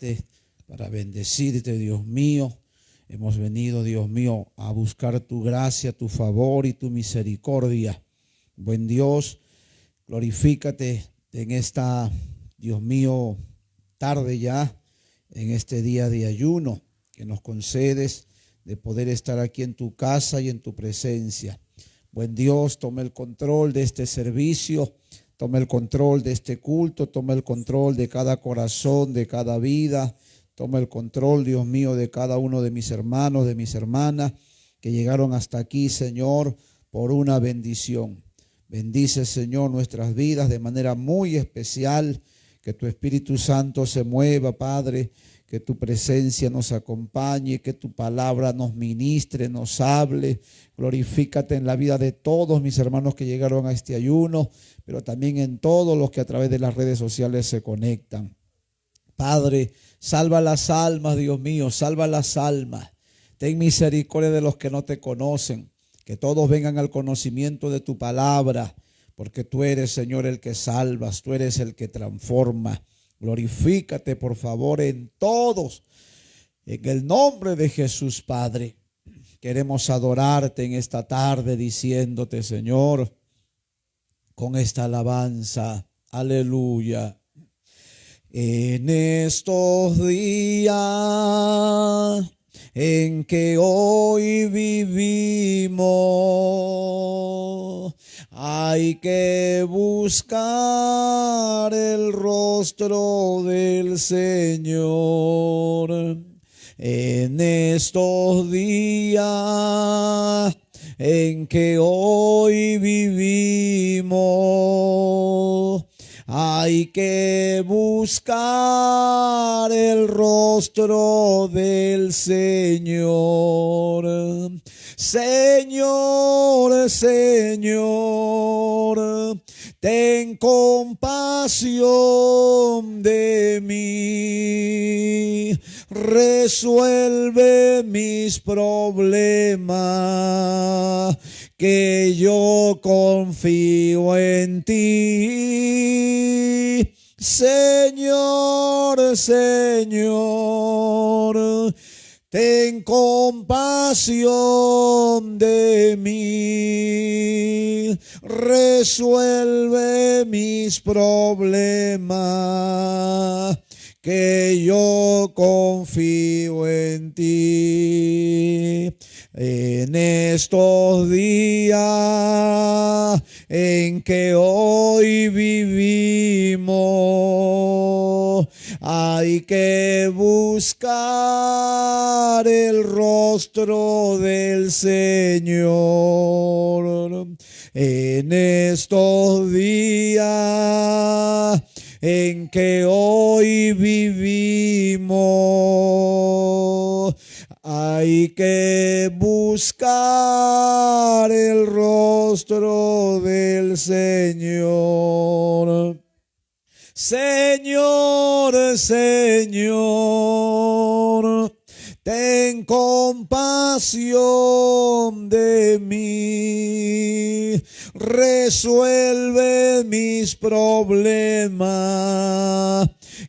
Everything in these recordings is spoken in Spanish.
alabarte, para bendecirte, Dios mío. Hemos venido, Dios mío, a buscar tu gracia, tu favor y tu misericordia. Buen Dios, glorifícate en esta, Dios mío, tarde ya, en este día de ayuno que nos concedes de poder estar aquí en tu casa y en tu presencia. Buen Dios, toma el control de este servicio, toma el control de este culto, toma el control de cada corazón, de cada vida. Toma el control, Dios mío, de cada uno de mis hermanos, de mis hermanas que llegaron hasta aquí, Señor, por una bendición. Bendice, Señor, nuestras vidas de manera muy especial. Que tu Espíritu Santo se mueva, Padre. Que tu presencia nos acompañe, que tu palabra nos ministre, nos hable. Glorifícate en la vida de todos mis hermanos que llegaron a este ayuno, pero también en todos los que a través de las redes sociales se conectan. Padre, salva las almas, Dios mío, salva las almas. Ten misericordia de los que no te conocen, que todos vengan al conocimiento de tu palabra, porque tú eres, Señor, el que salvas, tú eres el que transforma. Glorifícate, por favor, en todos. En el nombre de Jesús, Padre, queremos adorarte en esta tarde diciéndote, Señor, con esta alabanza, aleluya. En estos días en que hoy vivimos, hay que buscar el rostro del Señor. En estos días en que hoy vivimos, hay que buscar el rostro del Señor. Señor, Señor, ten compasión de mí. Resuelve mis problemas, que yo confío en ti. Señor, Señor, ten compasión de mí. Resuelve mis problemas, que yo confío en ti. En estos días en que hoy vivimos, hay que buscar el rostro del Señor. En estos días en que hoy vivimos, hay que buscar el rostro del Señor. Señor, Señor, ten compasión de mí. Resuelve mis problemas,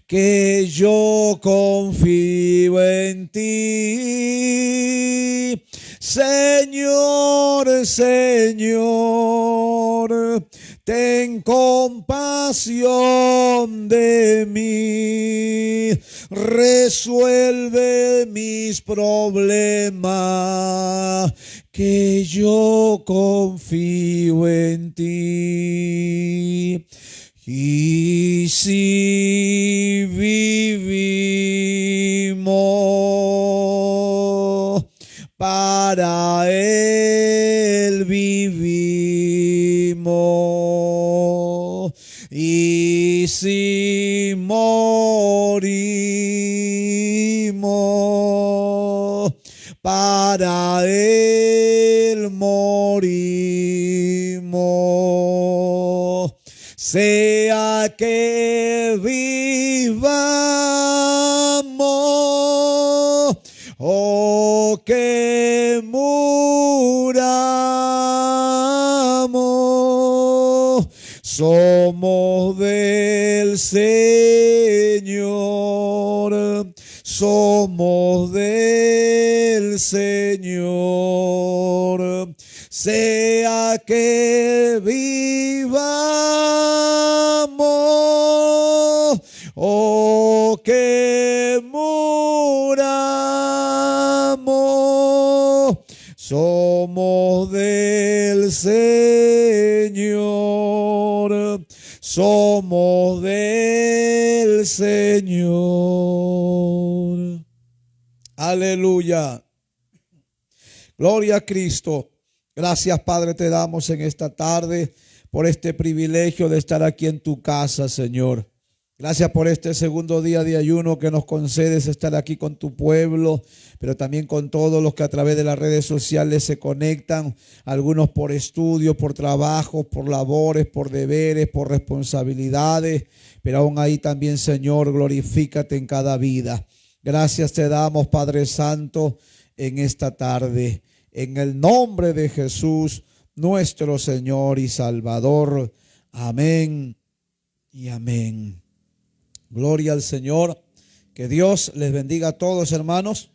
que yo confío en ti. Señor, Señor, ten compasión de mí. Resuelve mis problemas, que yo confío en ti. Y si vivimos, para Él vivimos. Y si morimos, para Él morimos. Sea que vivamos o que muramos, somos del Señor. somos del Señor. Sea que vivamos o que muramos, somos del Señor. Somos del Señor. Aleluya. Gloria a Cristo. Gracias, Padre, te damos en esta tarde por este privilegio de estar aquí en tu casa, Señor. Gracias por este segundo día de ayuno que nos concedes estar aquí con tu pueblo, pero también con todos los que a través de las redes sociales se conectan, algunos por estudio, por trabajo, por labores, por deberes, por responsabilidades, pero aún ahí también, Señor, glorifícate en cada vida. Gracias te damos, Padre Santo, en esta tarde, en el nombre de Jesús, nuestro Señor y Salvador. Amén y amén. Gloria al Señor. Que Dios les bendiga a todos, hermanos,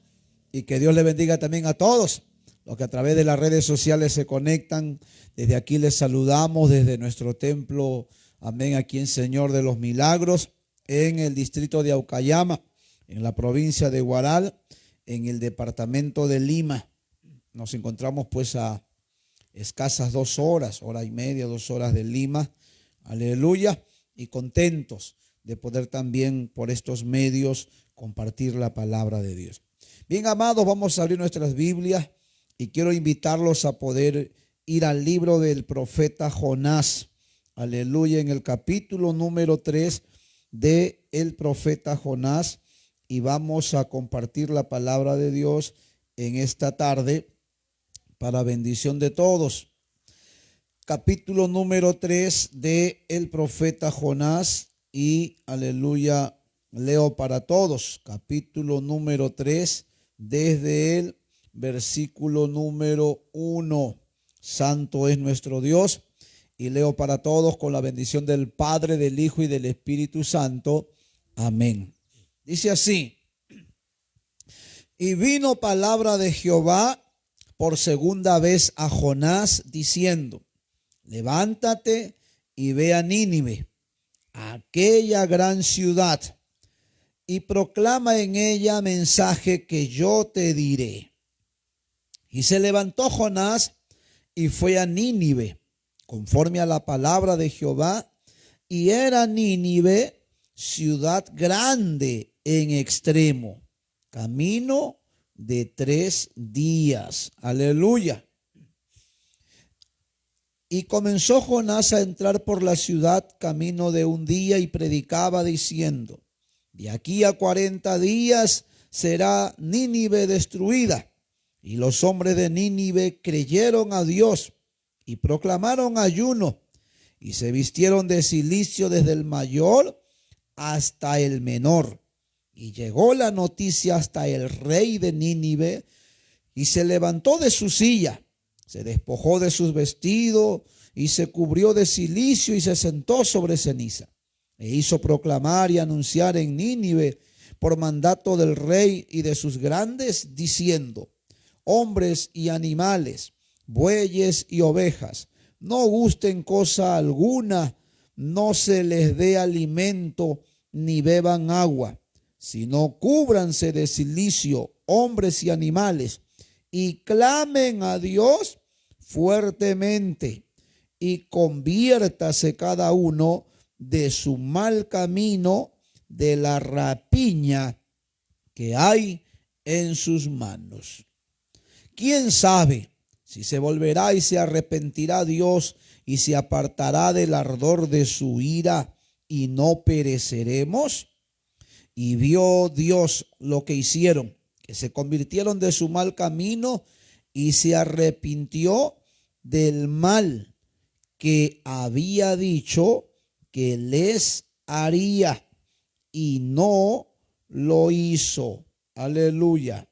y que Dios les bendiga también a todos los que a través de las redes sociales se conectan. Desde aquí les saludamos desde nuestro templo, amén, aquí en Señor de los Milagros, en el distrito de Aucayama, en la provincia de Huaral, en el departamento de Lima. Nos encontramos pues a escasas 2 horas, hora y media, 2 horas de Lima. Aleluya. Y contentos de poder también por estos medios compartir la palabra de Dios. Bien, amados, vamos a abrir nuestras Biblias y quiero invitarlos a poder ir al libro del profeta Jonás. Aleluya, en el capítulo número 3 de el profeta Jonás, y vamos a compartir la palabra de Dios en esta tarde para bendición de todos. Capítulo número 3 de el profeta Jonás. Y aleluya, leo para todos, capítulo número 3, desde el versículo número 1. Santo es nuestro Dios. Y leo para todos con la bendición del Padre, del Hijo y del Espíritu Santo. Amén. Dice así: y vino palabra de Jehová por segunda vez a Jonás, diciendo: levántate y ve a Nínive, aquella gran ciudad, y proclama en ella mensaje que yo te diré. Y se levantó Jonás y fue a Nínive, conforme a la palabra de Jehová, y era Nínive ciudad grande en extremo, camino de 3 días. Aleluya. Y comenzó Jonás a entrar por la ciudad camino de 1 día y predicaba diciendo: de aquí a 40 días será Nínive destruida. Y los hombres de Nínive creyeron a Dios y proclamaron ayuno y se vistieron de cilicio desde el mayor hasta el menor. Y llegó la noticia hasta el rey de Nínive y se levantó de su silla, se despojó de sus vestidos y se cubrió de cilicio y se sentó sobre ceniza. E hizo proclamar y anunciar en Nínive por mandato del rey y de sus grandes, diciendo: hombres y animales, bueyes y ovejas, no gusten cosa alguna, no se les dé alimento ni beban agua, sino cúbranse de cilicio, hombres y animales, y clamen a Dios fuertemente, y conviértase cada uno de su mal camino, de la rapiña que hay en sus manos. ¿Quién sabe si se volverá y se arrepentirá Dios y se apartará del ardor de su ira y no pereceremos? Y vio Dios lo que hicieron, que se convirtieron de su mal camino y se arrepintió del mal que había dicho que les haría, y no lo hizo. Aleluya.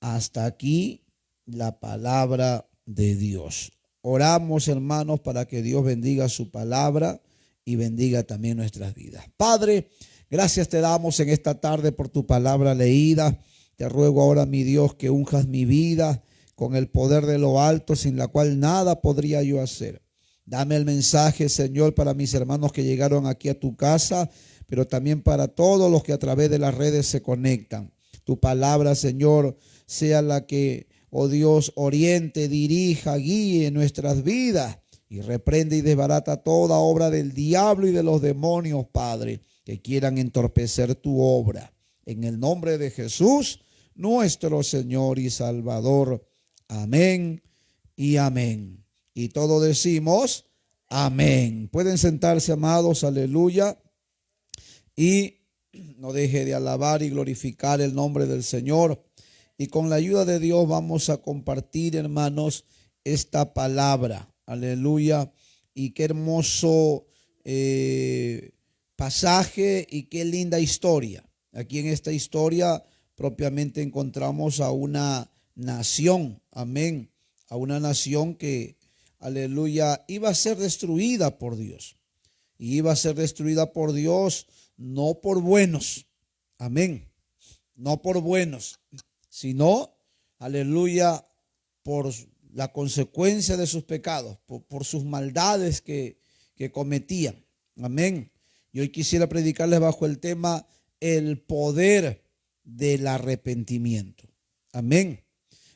Hasta aquí la palabra de Dios. Oramos, hermanos, para que Dios bendiga su palabra y bendiga también nuestras vidas. Padre, Gracias te damos en esta tarde por tu palabra leída. Te ruego ahora, mi Dios, que unjas mi vida con el poder de lo alto, sin la cual nada podría yo hacer. Dame el mensaje, Señor, para mis hermanos que llegaron aquí a tu casa, pero también para todos los que a través de las redes se conectan. Tu palabra, Señor, sea la que, oh Dios, oriente, dirija, guíe nuestras vidas y reprende y desbarata toda obra del diablo y de los demonios, Padre, que quieran entorpecer tu obra. En el nombre de Jesús, nuestro Señor y Salvador. Amén y amén. Y todos decimos amén. Pueden sentarse, amados, aleluya. Y no deje de alabar y glorificar el nombre del Señor. Y con la ayuda de Dios vamos a compartir, hermanos, esta palabra. Aleluya. Y qué hermoso pasaje y qué linda historia. Aquí en esta historia propiamente encontramos a una nación, amén, a una nación que, aleluya, iba a ser destruida por Dios. Y iba a ser destruida por Dios no por buenos, amén, no por buenos, sino, aleluya, por la consecuencia de sus pecados, por sus maldades que cometían, amén. Y hoy quisiera predicarles bajo el tema el poder del arrepentimiento. Amén.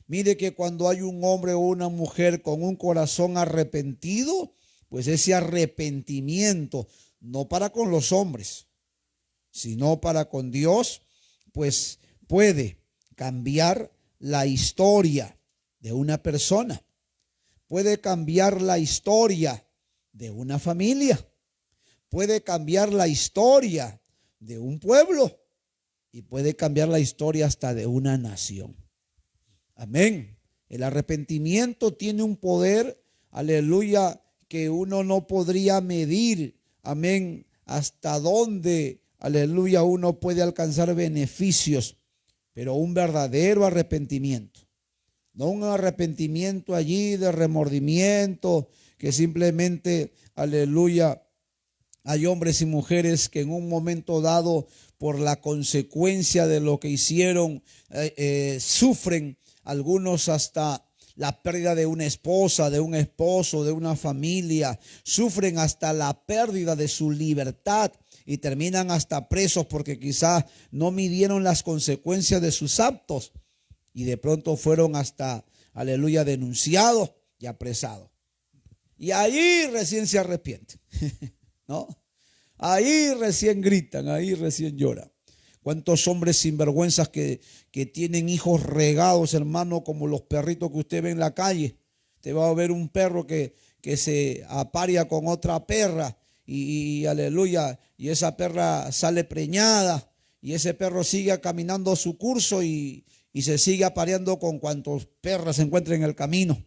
Mire que cuando hay un hombre o una mujer con un corazón arrepentido, pues ese arrepentimiento, no para con los hombres, sino para con Dios, pues puede cambiar la historia de una persona, puede cambiar la historia de una familia, puede cambiar la historia de un pueblo y puede cambiar la historia hasta de una nación. Amén. El arrepentimiento tiene un poder, aleluya, que uno no podría medir. Amén. Hasta dónde, aleluya, uno puede alcanzar beneficios, pero un verdadero arrepentimiento. No un arrepentimiento allí de remordimiento que simplemente, aleluya, hay hombres y mujeres que en un momento dado, por la consecuencia de lo que hicieron, sufren, algunos hasta la pérdida de una esposa, de un esposo, de una familia, sufren hasta la pérdida de su libertad y terminan hasta presos porque quizás no midieron las consecuencias de sus actos y de pronto fueron hasta, aleluya, denunciados y apresados. Y ahí recién se arrepienten. ¿No? Ahí recién gritan, ahí recién lloran. ¿Cuántos hombres sinvergüenzas que tienen hijos regados, hermano, como los perritos que usted ve en la calle? Te va a ver un perro que se aparea con otra perra y aleluya, y esa perra sale preñada y ese perro sigue caminando su curso y se sigue apareando con cuantos perras se encuentren en el camino.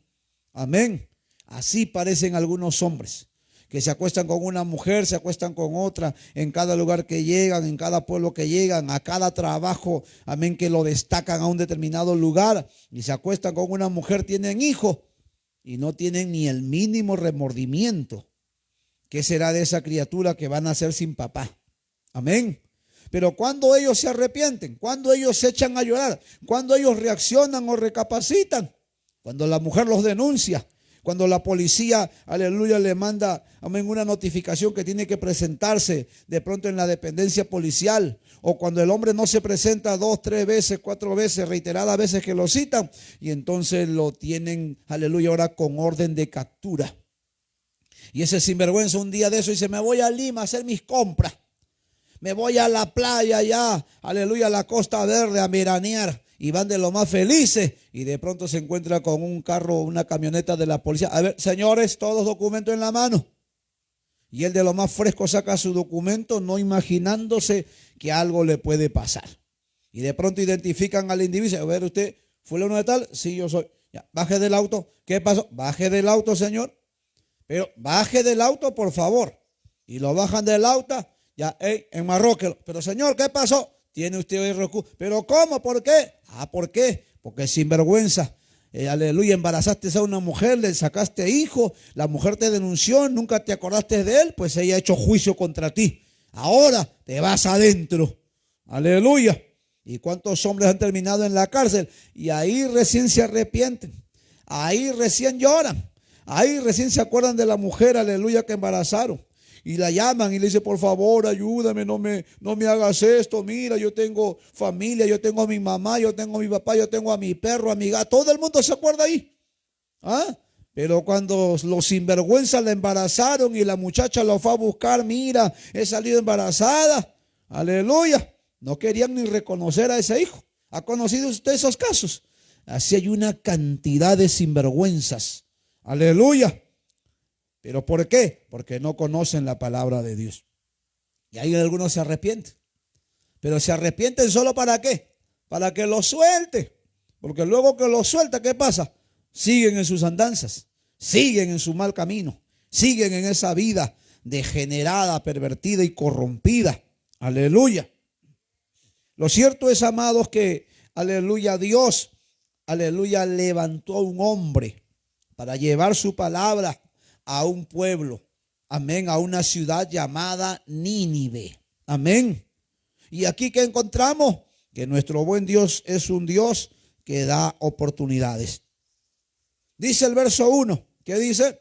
Amén. Así parecen algunos hombres que se acuestan con una mujer, se acuestan con otra, en cada lugar que llegan, en cada pueblo que llegan, a cada trabajo, amén, que lo destacan a un determinado lugar, y se acuestan con una mujer, tienen hijos, y no tienen ni el mínimo remordimiento. ¿Qué será de esa criatura que van a nacer sin papá? Amén. Pero cuando ellos se arrepienten, cuando ellos se echan a llorar, cuando ellos reaccionan o recapacitan, cuando la mujer los denuncia, cuando la policía, aleluya, le manda, amén, una notificación que tiene que presentarse de pronto en la dependencia policial, o cuando el hombre no se presenta 2, 3 veces, 4 veces, reiteradas veces que lo citan, y entonces lo tienen, aleluya, ahora con orden de captura. Y ese sinvergüenza un día de eso dice: me voy a Lima a hacer mis compras, me voy a la playa allá, aleluya, a la Costa Verde a veranear. Y van de lo más felices y de pronto se encuentra con un carro, una camioneta de la policía. A ver, señores, todos documentos en la mano. Y él de lo más fresco saca su documento, no imaginándose que algo le puede pasar. Y de pronto identifican al individuo. A ver, ¿usted fue uno de tal? Sí, yo soy. Ya, baje del auto. ¿Qué pasó? Baje del auto, señor. Pero baje del auto, por favor. Y lo bajan del auto. Ya, enmarróquelo. Pero señor, ¿qué pasó? Tiene usted hoy recurso. ¿Pero cómo? ¿Por qué? ¿Por qué? Porque sinvergüenza. Aleluya, embarazaste a una mujer, le sacaste hijo, la mujer te denunció, nunca te acordaste de él, pues ella ha hecho juicio contra ti. Ahora te vas adentro. Aleluya. ¿Y cuántos hombres han terminado en la cárcel? Y ahí recién se arrepienten. Ahí recién lloran. Ahí recién se acuerdan de la mujer, aleluya, que embarazaron. Y la llaman y le dicen, por favor, ayúdame, no me hagas esto. Mira, yo tengo familia, yo tengo a mi mamá, yo tengo a mi papá, yo tengo a mi perro, a mi gato. Todo el mundo se acuerda ahí. ¿Ah? Pero cuando los sinvergüenzas la embarazaron y la muchacha lo fue a buscar, mira, he salido embarazada. Aleluya. No querían ni reconocer a ese hijo. ¿Ha conocido usted esos casos? Así hay una cantidad de sinvergüenzas. Aleluya. ¿Pero por qué? Porque no conocen la palabra de Dios. Y ahí algunos se arrepienten. Pero se arrepienten solo ¿para qué? Para que lo suelte. Porque luego que lo suelta, ¿qué pasa? Siguen en sus andanzas. Siguen en su mal camino. Siguen en esa vida degenerada, pervertida y corrompida. Aleluya. Lo cierto es, amados, que, aleluya, Dios, aleluya, levantó a un hombre para llevar su palabra a un pueblo, amén, a una ciudad llamada Nínive, amén. Y aquí que encontramos que nuestro buen Dios es un Dios que da oportunidades. Dice el verso 1, ¿qué dice?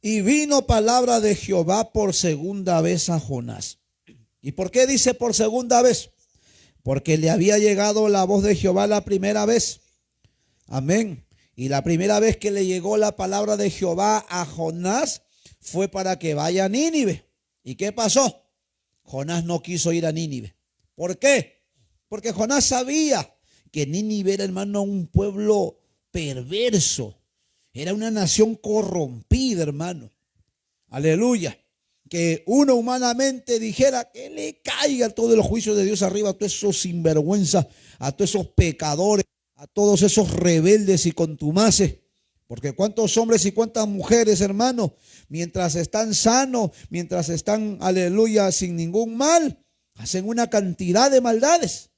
Y vino palabra de Jehová por segunda vez a Jonás. ¿Y por qué dice por segunda vez? Porque le había llegado la voz de Jehová la primera vez. Amén. Y la primera vez que le llegó la palabra de Jehová a Jonás fue para que vaya a Nínive. ¿Y qué pasó? Jonás no quiso ir a Nínive. ¿Por qué? Porque Jonás sabía que Nínive era, hermano, un pueblo perverso. Era una nación corrompida, hermano. Aleluya. Que uno humanamente dijera que le caiga todo el juicio de Dios arriba a todos esos sinvergüenzas, a todos esos pecadores, a todos esos rebeldes y contumaces. Porque cuántos hombres y cuántas mujeres, hermanos, mientras están sanos, mientras están, aleluya, sin ningún mal, hacen una cantidad de maldades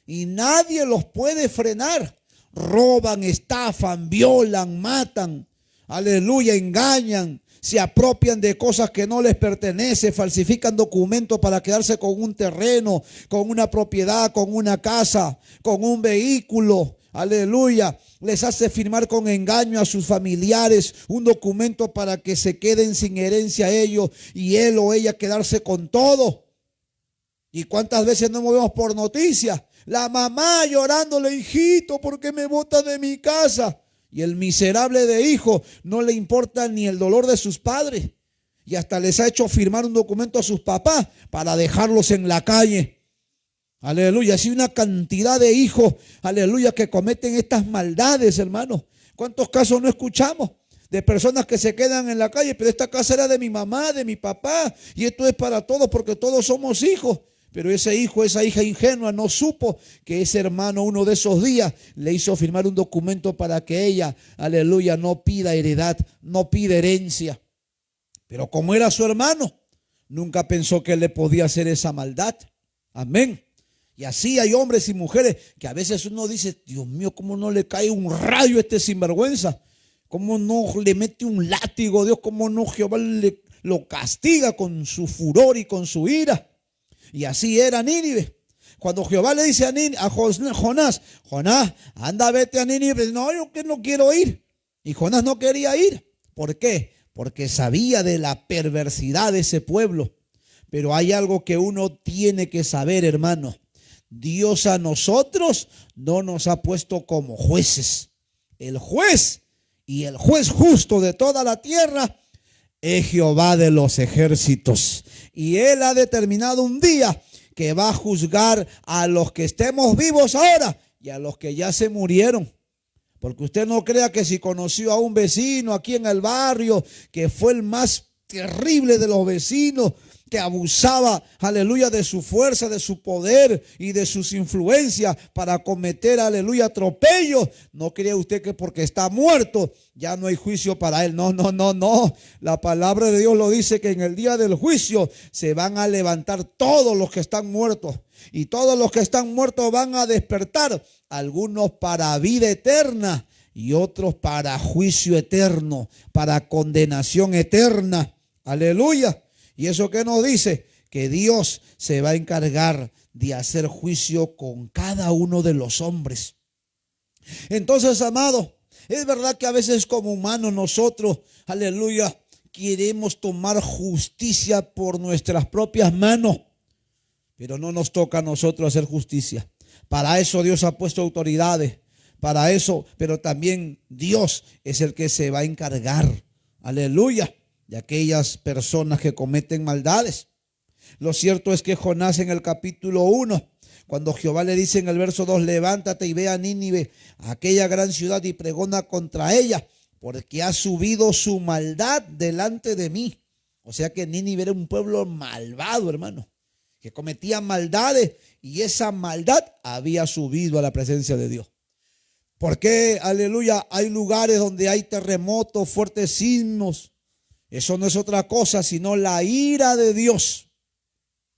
y nadie los puede frenar. Roban, estafan, violan, matan, aleluya, engañan, se apropian de cosas que no les pertenecen, falsifican documentos para quedarse con un terreno, con una propiedad, con una casa, con un vehículo. Aleluya. Les hace firmar con engaño a sus familiares un documento para que se queden sin herencia ellos y él o ella quedarse con todo. ¿Y cuántas veces no vemos por noticias? La mamá llorándole, hijito, ¿por qué me botas de mi casa? Y el miserable de hijo no le importa ni el dolor de sus padres. Y hasta les ha hecho firmar un documento a sus papás para dejarlos en la calle. Aleluya. Así una cantidad de hijos, aleluya, que cometen estas maldades, hermanos. ¿Cuántos casos no escuchamos de personas que se quedan en la calle? Pero esta casa era de mi mamá, de mi papá, y esto es para todos porque todos somos hijos. Pero ese hijo, esa hija ingenua no supo que ese hermano uno de esos días le hizo firmar un documento para que ella, aleluya, no pida heredad, no pida herencia. Pero como era su hermano, nunca pensó que él le podía hacer esa maldad. Amén. Y así hay hombres y mujeres que a veces uno dice, Dios mío, ¿cómo no le cae un rayo a este sinvergüenza? ¿Cómo no le mete un látigo Dios? ¿Cómo no Jehová lo castiga con su furor y con su ira? Y así era Nínive. Cuando Jehová le dice a Jonás, Jonás, anda, vete a Nínive. No, yo que no quiero ir. Y Jonás no quería ir. ¿Por qué? Porque sabía de la perversidad de ese pueblo. Pero hay algo que uno tiene que saber, hermano. Dios a nosotros no nos ha puesto como jueces. El juez y el juez justo de toda la tierra es Jehová de los ejércitos. Y Él ha determinado un día que va a juzgar a los que estemos vivos ahora y a los que ya se murieron. Porque usted no crea que si conoció a un vecino aquí en el barrio, que fue el más terrible de los vecinos, que abusaba, aleluya, de su fuerza, de su poder y de sus influencias para cometer, aleluya, atropellos. No cree usted que porque está muerto ya no hay juicio para él. No, no, no, no. La palabra de Dios lo dice que en el día del juicio se van a levantar todos los que están muertos. Y todos los que están muertos van a despertar. Algunos para vida eterna y otros para juicio eterno, para condenación eterna. Aleluya. ¿Y eso qué nos dice? que Dios se va a encargar de hacer juicio con cada uno de los hombres. Entonces, amado, es verdad que a veces como humanos nosotros, aleluya, queremos tomar justicia por nuestras propias manos, pero no nos toca a nosotros hacer justicia. Para eso Dios ha puesto autoridades, para eso, pero también Dios es el que se va a encargar, aleluya, de aquellas personas que cometen maldades. Lo cierto es que Jonás en el capítulo 1, cuando Jehová le dice en el verso 2, levántate y ve a Nínive, aquella gran ciudad, y pregona contra ella, porque ha subido su maldad delante de mí. O sea que Nínive era un pueblo malvado, hermano, que cometía maldades, y esa maldad había subido a la presencia de Dios. ¿Por qué, aleluya, hay lugares donde hay terremotos, fuertes sismos? Eso no es otra cosa sino la ira de Dios.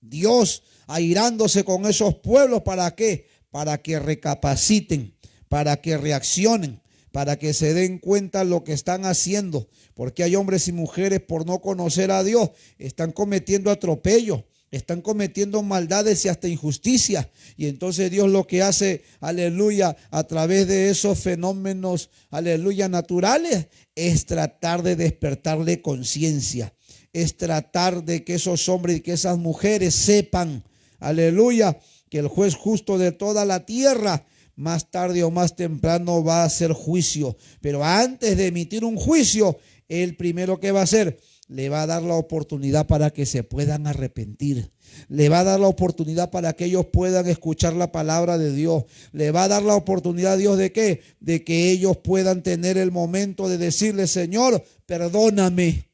Dios airándose con esos pueblos, ¿para qué? Para que recapaciten, para que reaccionen, para que se den cuenta lo que están haciendo. Porque hay hombres y mujeres, por no conocer a Dios, están cometiendo atropellos, están cometiendo maldades y hasta injusticia. Y entonces Dios lo que hace, aleluya, a través de esos fenómenos, aleluya, naturales, es tratar de despertarle conciencia. Es tratar de que esos hombres y que esas mujeres sepan, aleluya, que el juez justo de toda la tierra, más tarde o más temprano va a hacer juicio. Pero antes de emitir un juicio, el primero que va a hacer, le va a dar la oportunidad para que se puedan arrepentir. Le va a dar la oportunidad para que ellos puedan escuchar la palabra de Dios. Le va a dar la oportunidad a Dios de ¿qué? De que ellos puedan tener el momento de decirle, Señor, perdóname,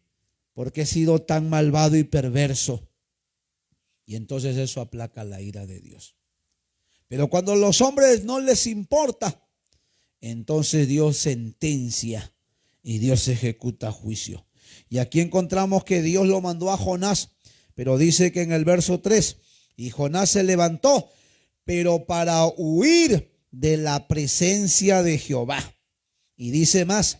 porque he sido tan malvado y perverso. Y entonces eso aplaca la ira de Dios. Pero cuando a los hombres no les importa, entonces Dios sentencia y Dios ejecuta juicio. Y aquí encontramos que Dios lo mandó a Jonás, pero dice que en el verso 3, y Jonás se levantó, pero para huir de la presencia de Jehová. Y dice más,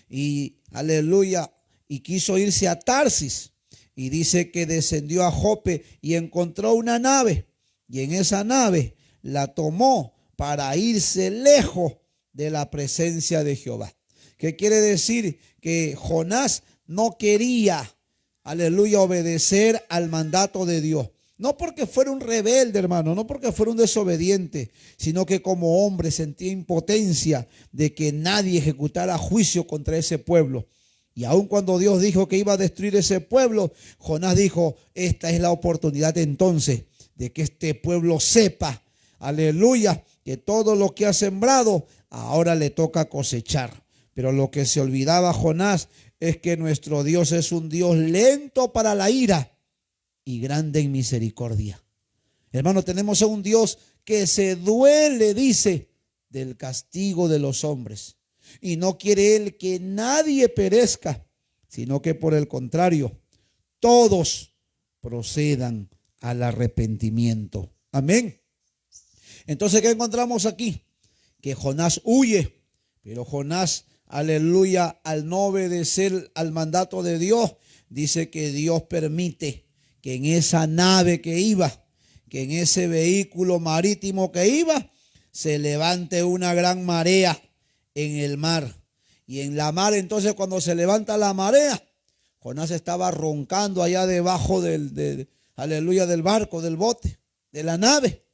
y aleluya, y quiso irse a Tarsis. Y dice que descendió a Jope y encontró una nave. Y en esa nave la tomó para irse lejos de la presencia de Jehová. ¿Qué quiere decir? Que Jonás no quería, aleluya, obedecer al mandato de Dios. No porque fuera un rebelde, hermano, no porque fuera un desobediente, sino que como hombre sentía impotencia de que nadie ejecutara juicio contra ese pueblo. Y aun cuando Dios dijo que iba a destruir ese pueblo, Jonás dijo, esta es la oportunidad entonces de que este pueblo sepa, aleluya, que todo lo que ha sembrado ahora le toca cosechar. Pero lo que se olvidaba Jonás es que nuestro Dios es un Dios lento para la ira y grande en misericordia. Hermano, tenemos a un Dios que se duele, dice, del castigo de los hombres. Y no quiere Él que nadie perezca, sino que por el contrario, todos procedan al arrepentimiento. Amén. Entonces, ¿qué encontramos aquí? Que Jonás huye, pero Jonás, aleluya, al no obedecer al mandato de Dios, dice que Dios permite que en esa nave que iba, que en ese vehículo marítimo que iba, se levante una gran marea en el mar. Y en la mar, entonces, cuando se levanta la marea, Jonás estaba roncando allá debajo aleluya, del barco, del bote, de la nave.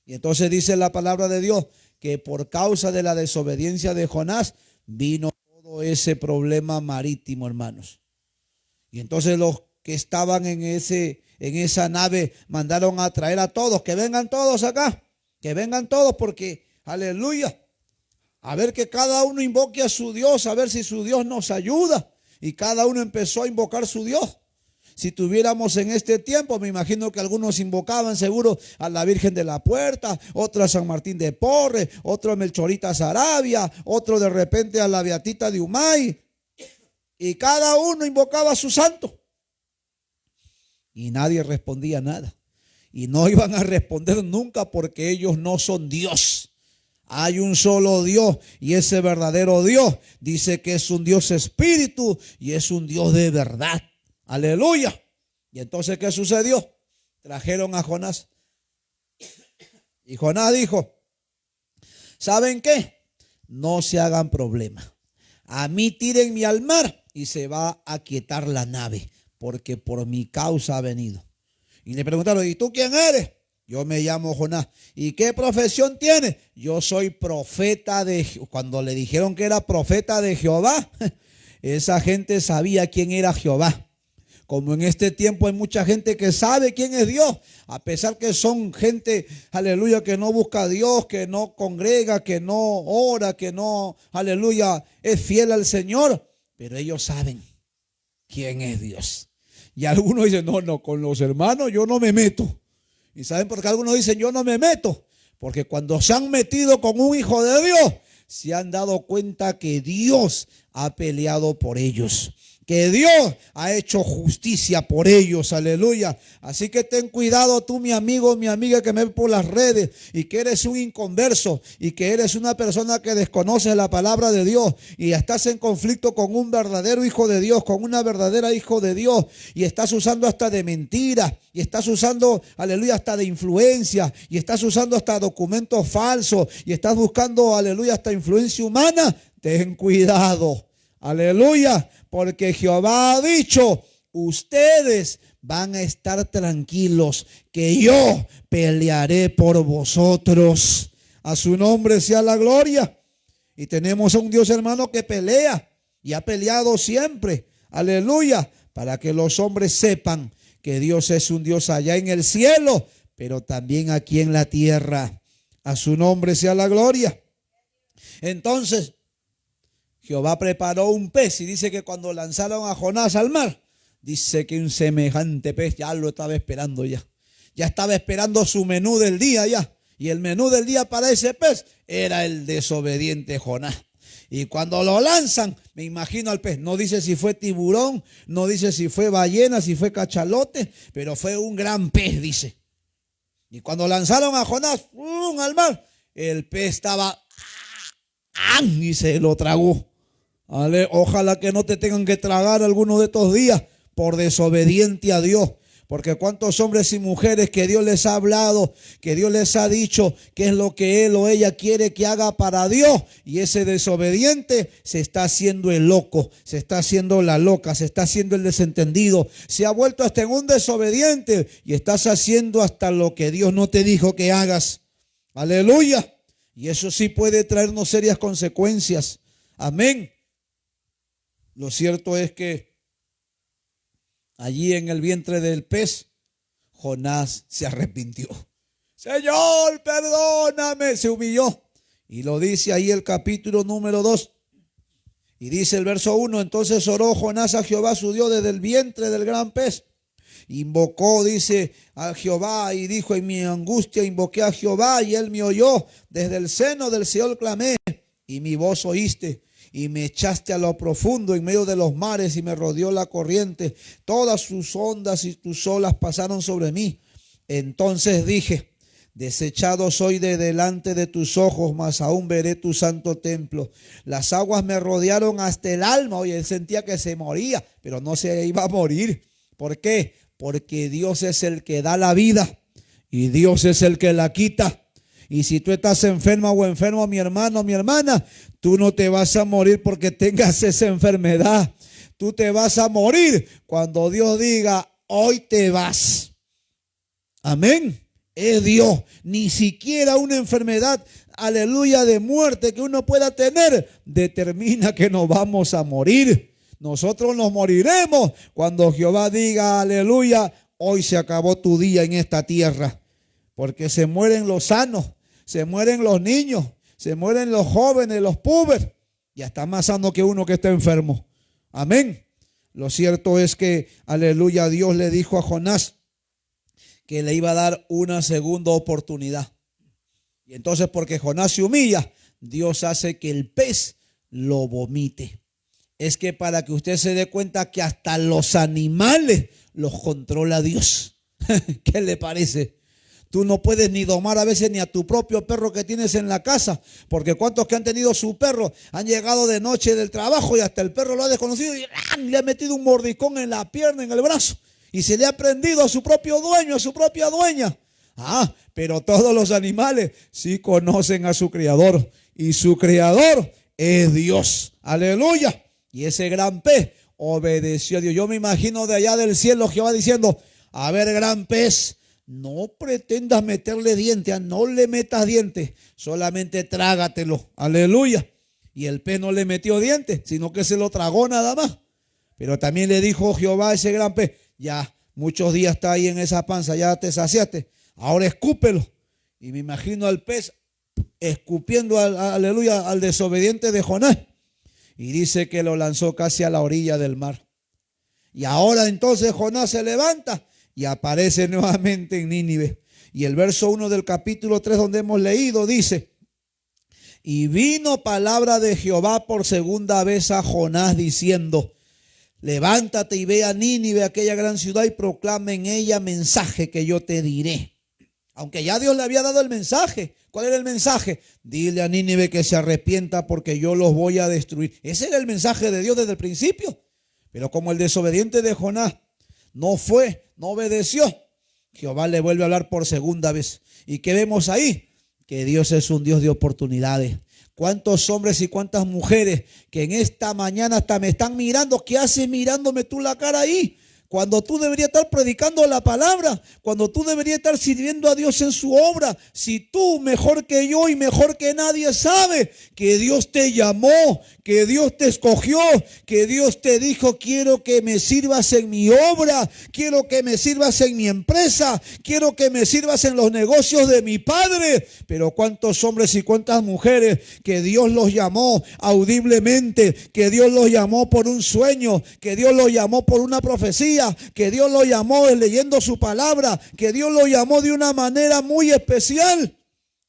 Y entonces dice la palabra de Dios que por causa de la desobediencia de Jonás vino todo ese problema marítimo, hermanos. Y entonces los que estaban en esa nave mandaron a traer a todos, que vengan todos acá, que vengan todos porque, aleluya, a ver que cada uno invoque a su Dios, a ver si su Dios nos ayuda. Y cada uno empezó a invocar su Dios. Si tuviéramos en este tiempo, me imagino que algunos invocaban seguro a la Virgen de la Puerta, otro a San Martín de Porres, otro a Melchorita Sarabia, otro de repente a la Beatita de Humay. Y cada uno invocaba a su santo. Y nadie respondía nada. Y no iban a responder nunca porque ellos no son Dios. Hay un solo Dios y ese verdadero Dios dice que es un Dios espíritu y es un Dios de verdad. Aleluya. Y entonces, ¿qué sucedió? trajeron a Jonás. Y Jonás dijo, ¿saben qué? No se hagan problema. A mí tírenme al mar y se va a aquietar la nave, porque por mi causa ha venido. Y le preguntaron, ¿y tú quién eres? Yo me llamo Jonás. ¿Y qué profesión tienes? Yo soy profeta de Jehová. Cuando le dijeron que era profeta de Jehová, esa gente sabía quién era Jehová. Como en este tiempo hay mucha gente que sabe quién es Dios, a pesar que son gente, aleluya, que no busca a Dios, que no congrega, que no ora, que no, aleluya, es fiel al Señor, pero ellos saben quién es Dios. Y algunos dicen, no, con los hermanos yo no me meto. ¿Y saben por qué algunos dicen, yo no me meto? Porque cuando se han metido con un hijo de Dios, se han dado cuenta que Dios ha peleado por ellos, que Dios ha hecho justicia por ellos, aleluya. Así que ten cuidado tú, mi amigo, mi amiga que me ves por las redes y que eres un inconverso y que eres una persona que desconoce la palabra de Dios y estás en conflicto con un verdadero hijo de Dios, con una verdadera hijo de Dios, y estás usando hasta de mentiras y estás usando, aleluya, hasta de influencia y estás usando hasta documentos falsos y estás buscando, aleluya, hasta influencia humana. Ten cuidado, aleluya, porque Jehová ha dicho, ustedes van a estar tranquilos, que yo pelearé por vosotros. A su nombre sea la gloria. Y tenemos a un Dios, hermano, que pelea y ha peleado siempre, aleluya, para que los hombres sepan que Dios es un Dios allá en el cielo, pero también aquí en la tierra. A su nombre sea la gloria. Entonces Jehová preparó un pez y dice que cuando lanzaron a Jonás al mar, dice que un semejante pez ya lo estaba esperando ya. Ya estaba esperando su menú del día ya. Y el menú del día para ese pez era el desobediente Jonás. Y cuando lo lanzan, me imagino al pez. No dice si fue tiburón, no dice si fue ballena, si fue cachalote, pero fue un gran pez, dice. Y cuando lanzaron a Jonás al mar, el pez estaba y se lo tragó. Ojalá que no te tengan que tragar alguno de estos días por desobediente a Dios. Porque cuántos hombres y mujeres que Dios les ha hablado, que Dios les ha dicho qué es lo que él o ella quiere que haga para Dios, y ese desobediente se está haciendo el loco, se está haciendo la loca, se está haciendo el desentendido, se ha vuelto hasta en un desobediente y estás haciendo hasta lo que Dios no te dijo que hagas. Aleluya. Y eso sí puede traernos serias consecuencias. Amén. Lo cierto es que allí en el vientre del pez, Jonás se arrepintió. Señor, perdóname, se humilló. Y lo dice ahí el capítulo número 2. Y dice el verso 1, entonces oró Jonás a Jehová su Dios desde el vientre del gran pez. Invocó, dice, a Jehová y dijo, en mi angustia invoqué a Jehová y él me oyó. Desde el seno del Seol clamé y mi voz oíste. Y me echaste a lo profundo en medio de los mares y me rodeó la corriente. Todas sus ondas y tus olas pasaron sobre mí. Entonces dije, desechado soy de delante de tus ojos, mas aún veré tu santo templo. Las aguas me rodearon hasta el alma. Oye, él sentía que se moría, pero no se iba a morir. ¿Por qué? Porque Dios es el que da la vida y Dios es el que la quita. Y si tú estás enferma o enfermo, mi hermano, mi hermana, tú no te vas a morir porque tengas esa enfermedad. Tú te vas a morir cuando Dios diga, hoy te vas. Amén. Es Dios. Ni siquiera una enfermedad, aleluya, de muerte que uno pueda tener, determina que nos vamos a morir. Nosotros nos moriremos cuando Jehová diga, aleluya, hoy se acabó tu día en esta tierra. Porque se mueren los sanos, se mueren los niños, se mueren los jóvenes, los púberes. Ya está más sano que uno que está enfermo. Amén. Lo cierto es que, aleluya, Dios le dijo a Jonás que le iba a dar una segunda oportunidad. Y entonces, porque Jonás se humilla, Dios hace que el pez lo vomite. Es que para que usted se dé cuenta que hasta los animales los controla Dios. ¿Qué le parece? Tú no puedes ni domar a veces ni a tu propio perro que tienes en la casa, porque cuántos que han tenido su perro han llegado de noche del trabajo y hasta el perro lo ha desconocido y le ha metido un mordicón en la pierna, en el brazo. y se le ha prendido a su propio dueño, a su propia dueña. Pero todos los animales sí conocen a su Creador, y su Creador es Dios. Aleluya. Y ese gran pez obedeció a Dios. Yo me imagino de allá del cielo Jehová diciendo: a ver, gran pez, no pretendas meterle dientes, no le metas dientes, solamente trágatelo. Aleluya. Y el pez no le metió dientes, sino que se lo tragó nada más. Pero también le dijo Jehová a ese gran pez: ya, muchos días está ahí en esa panza, ya te saciaste, ahora escúpelo. Y me imagino al pez escupiendo, aleluya, al desobediente de Jonás. Y dice que lo lanzó casi a la orilla del mar. Y ahora entonces Jonás se levanta y aparece nuevamente en Nínive. Y el verso 1 del capítulo 3 donde hemos leído dice: y vino palabra de Jehová por segunda vez a Jonás diciendo: levántate y ve a Nínive, aquella gran ciudad, y proclama en ella mensaje que yo te diré. Aunque ya Dios le había dado el mensaje. ¿Cuál era el mensaje? Dile a Nínive que se arrepienta porque yo los voy a destruir. Ese era el mensaje de Dios desde el principio. Pero como el desobediente de Jonás no obedeció, Jehová le vuelve a hablar por segunda vez. ¿Y qué vemos ahí? Que Dios es un Dios de oportunidades. ¿Cuántos hombres y cuántas mujeres que en esta mañana hasta me están mirando? ¿Qué haces mirándome tú la cara ahí? Cuando tú deberías estar predicando la palabra, cuando tú deberías estar sirviendo a Dios en su obra. Si tú mejor que yo y mejor que nadie sabe que Dios te llamó, que Dios te escogió, que Dios te dijo: quiero que me sirvas en mi obra, quiero que me sirvas en mi empresa, quiero que me sirvas en los negocios de mi Padre. Pero cuántos hombres y cuántas mujeres que Dios los llamó audiblemente, que Dios los llamó por un sueño, que Dios los llamó por una profecía, que Dios lo llamó leyendo su palabra, que Dios lo llamó de una manera muy especial,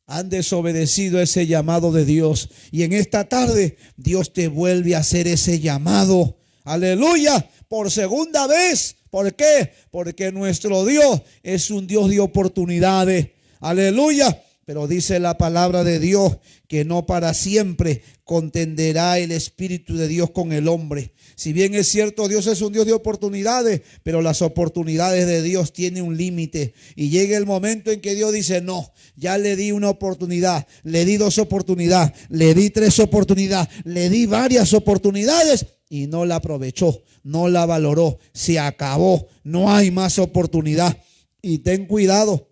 han desobedecido ese llamado de Dios. Y en esta tarde Dios te vuelve a hacer ese llamado, aleluya, por segunda vez. ¿Por qué? Porque nuestro Dios es un Dios de oportunidades, aleluya. Pero dice la palabra de Dios que no para siempre contenderá el Espíritu de Dios con el hombre. Si bien es cierto, Dios es un Dios de oportunidades, pero las oportunidades de Dios tienen un límite. Y llega el momento en que Dios dice: no, ya le di una oportunidad, le di 2 oportunidades, le di 3 oportunidades, le di varias oportunidades y no la aprovechó, no la valoró, se acabó, no hay más oportunidad. Y ten cuidado,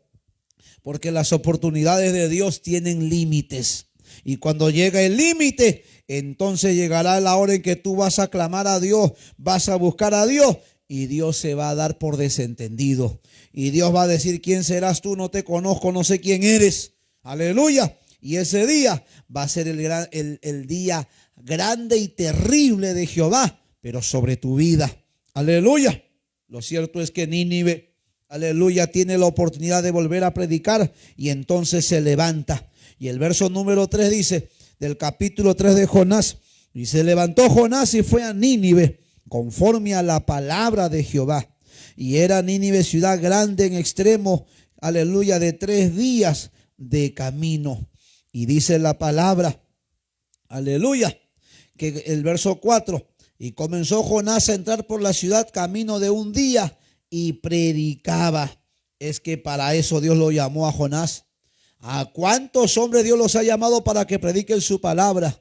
porque las oportunidades de Dios tienen límites. Y cuando llega el límite, entonces llegará la hora en que tú vas a clamar a Dios, vas a buscar a Dios, y Dios se va a dar por desentendido. Y Dios va a decir: ¿quién serás tú? No te conozco, no sé quién eres. Aleluya. Y ese día va a ser el día grande y terrible de Jehová, pero sobre tu vida. Aleluya. Lo cierto es que Nínive, aleluya, tiene la oportunidad de volver a predicar, y entonces se levanta. Y el verso número 3 dice, del capítulo 3 de Jonás: y se levantó Jonás y fue a Nínive, conforme a la palabra de Jehová. Y era Nínive ciudad grande en extremo, aleluya, de 3 días de camino. Y dice la palabra, aleluya, que el verso 4: y comenzó Jonás a entrar por la ciudad camino de 1 día, y predicaba. Es que para eso Dios lo llamó a Jonás. ¿A cuántos hombres Dios los ha llamado para que prediquen su palabra?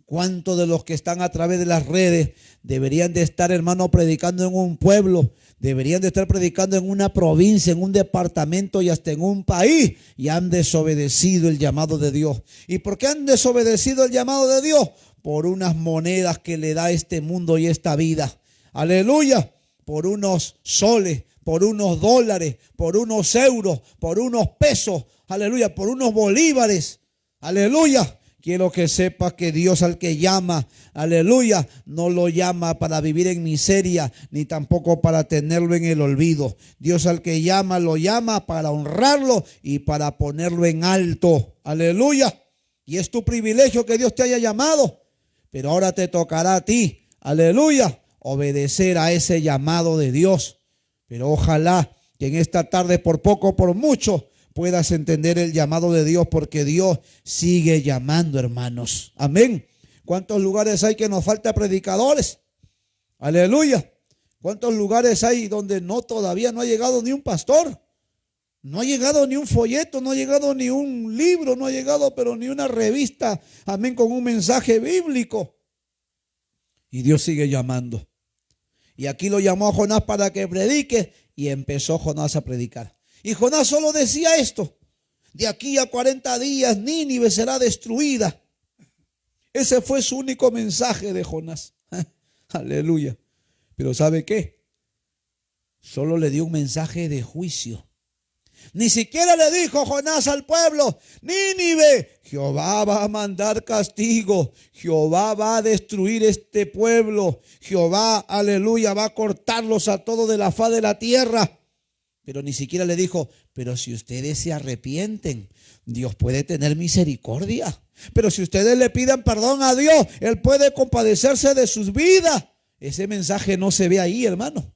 ¿Cuántos de los que están a través de las redes deberían de estar, hermano, predicando en un pueblo? Deberían de estar predicando en una provincia, en un departamento y hasta en un país, y han desobedecido el llamado de Dios. ¿Y por qué han desobedecido el llamado de Dios? Por unas monedas que le da este mundo y esta vida. Aleluya. Por unos soles, por unos dólares, por unos euros, por unos pesos, aleluya, por unos bolívares, aleluya. Quiero que sepas que Dios al que llama, aleluya, no lo llama para vivir en miseria, ni tampoco para tenerlo en el olvido. Dios al que llama, lo llama para honrarlo y para ponerlo en alto, aleluya. Y es tu privilegio que Dios te haya llamado, pero ahora te tocará a ti, aleluya, obedecer a ese llamado de Dios. Pero ojalá que en esta tarde, por poco o por mucho, puedas entender el llamado de Dios, porque Dios sigue llamando, hermanos. Amén. ¿Cuántos lugares hay que nos falta predicadores? Aleluya. ¿Cuántos lugares hay donde todavía no ha llegado ni un pastor? No ha llegado ni un folleto, no ha llegado ni un libro, no ha llegado pero ni una revista, amén, con un mensaje bíblico. Y Dios sigue llamando. Y aquí lo llamó a Jonás para que predique, y empezó Jonás a predicar. Y Jonás solo decía esto: de aquí a 40 días Nínive será destruida. Ese fue su único mensaje de Jonás. Aleluya. Pero ¿sabe qué? Solo le dio un mensaje de juicio. Ni siquiera le dijo Jonás al pueblo: Nínive, Jehová va a mandar castigo, Jehová va a destruir este pueblo, Jehová, aleluya, va a cortarlos a todos de la faz de la tierra. Pero ni siquiera le dijo: pero si ustedes se arrepienten, Dios puede tener misericordia. Pero si ustedes le pidan perdón a Dios, Él puede compadecerse de sus vidas. Ese mensaje no se ve ahí, hermano.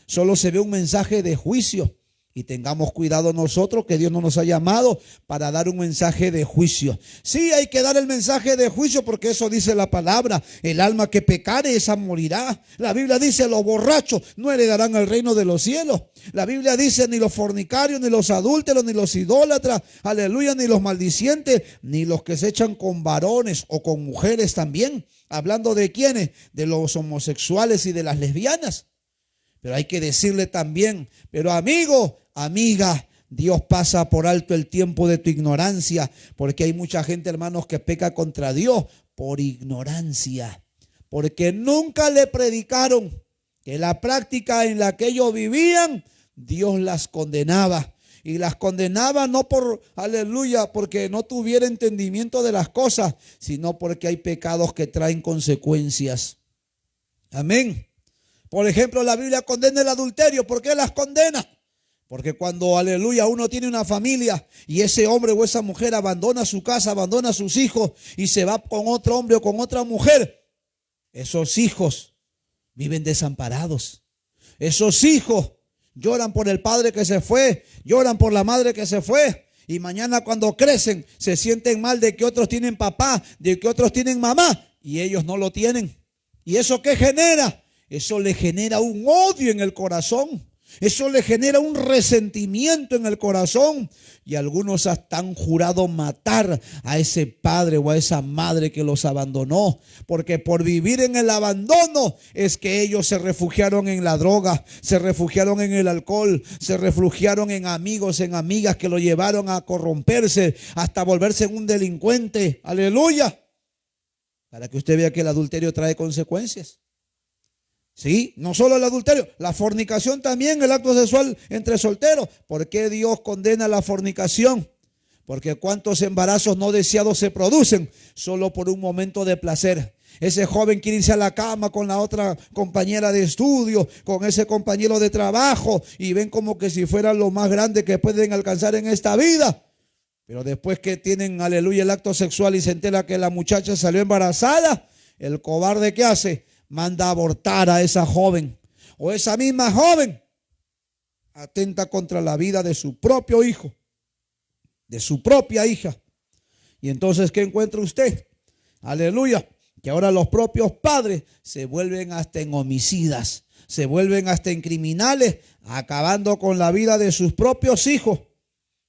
Solo se ve un mensaje de juicio. Y tengamos cuidado nosotros, que Dios no nos ha llamado para dar un mensaje de juicio. Sí, hay que dar el mensaje de juicio, porque eso dice la palabra: el alma que pecare, esa morirá. La Biblia dice: los borrachos no heredarán el reino de los cielos. La Biblia dice: ni los fornicarios, ni los adúlteros, ni los idólatras, aleluya, ni los maldicientes, ni los que se echan con varones o con mujeres también. Hablando de quiénes, de los homosexuales y de las lesbianas. Pero hay que decirle también: pero amigo, amiga, Dios pasa por alto el tiempo de tu ignorancia, porque hay mucha gente, hermanos, que peca contra Dios por ignorancia, porque nunca le predicaron que la práctica en la que ellos vivían, Dios las condenaba. Y las condenaba no por, aleluya, porque no tuviera entendimiento de las cosas, sino porque hay pecados que traen consecuencias. Amén. Por ejemplo, la Biblia condena el adulterio. ¿Por qué las condena? Porque cuando, aleluya, uno tiene una familia y ese hombre o esa mujer abandona su casa, abandona a sus hijos y se va con otro hombre o con otra mujer, esos hijos viven desamparados. Esos hijos lloran por el padre que se fue, lloran por la madre que se fue. Y mañana cuando crecen se sienten mal de que otros tienen papá, de que otros tienen mamá y ellos no lo tienen. ¿Y eso qué genera? Eso le genera un odio en el corazón. Eso le genera un resentimiento en el corazón. Y algunos hasta han jurado matar a ese padre o a esa madre que los abandonó. Porque por vivir en el abandono es que ellos se refugiaron en la droga, se refugiaron en el alcohol, se refugiaron en amigos, en amigas que lo llevaron a corromperse hasta volverse un delincuente. Aleluya. Para que usted vea que el adulterio trae consecuencias. Sí, no solo el adulterio, la fornicación también, el acto sexual entre solteros. ¿Por qué Dios condena la fornicación? Porque cuántos embarazos no deseados se producen solo por un momento de placer. Ese joven quiere irse a la cama con la otra compañera de estudio, con ese compañero de trabajo, y ven como que si fuera lo más grande que pueden alcanzar en esta vida. Pero después que tienen, aleluya, el acto sexual y se entera que la muchacha salió embarazada, el cobarde, ¿qué hace? Manda a abortar a esa joven, o esa misma joven atenta contra la vida de su propio hijo, de su propia hija. Y entonces, ¿qué encuentra usted? Aleluya, que ahora los propios padres se vuelven hasta en homicidas, se vuelven hasta en criminales, acabando con la vida de sus propios hijos.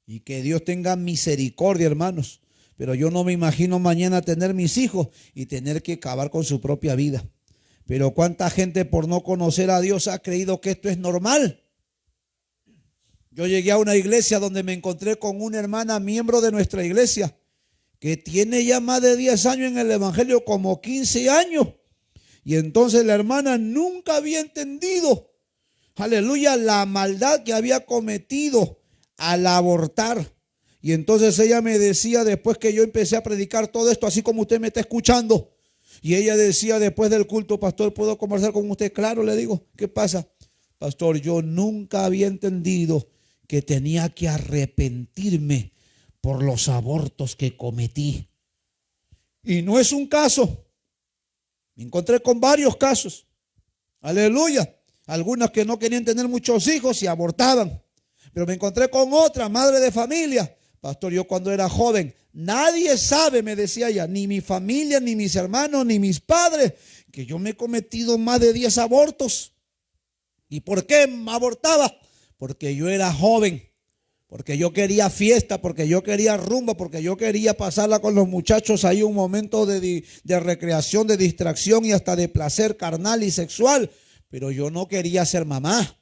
Y que Dios tenga misericordia, hermanos. Pero yo no me imagino mañana tener mis hijos y tener que acabar con su propia vida. Pero cuánta gente por no conocer a Dios ha creído que esto es normal. Yo llegué a una iglesia donde me encontré con una hermana miembro de nuestra iglesia que tiene ya más de 10 años en el evangelio, como 15 años. Y entonces la hermana nunca había entendido, aleluya, la maldad que había cometido al abortar. Y entonces ella me decía, después que yo empecé a predicar todo esto, así como usted me está escuchando, y ella decía después del culto: pastor, ¿puedo conversar con usted? Claro, le digo. ¿Qué pasa? Pastor, yo nunca había entendido que tenía que arrepentirme por los abortos que cometí. Y no es un caso. Me encontré con varios casos. Aleluya. Algunas que no querían tener muchos hijos y abortaban. Pero me encontré con otra madre de familia. Pastor, yo cuando era joven, nadie sabe, me decía ella, ni mi familia, ni mis hermanos, ni mis padres, que yo me he cometido más de 10 abortos. ¿Y por qué abortaba? Porque yo era joven, porque yo quería fiesta, porque yo quería rumba, porque yo quería pasarla con los muchachos ahí un momento de recreación, de distracción y hasta de placer carnal y sexual. Pero yo no quería ser mamá.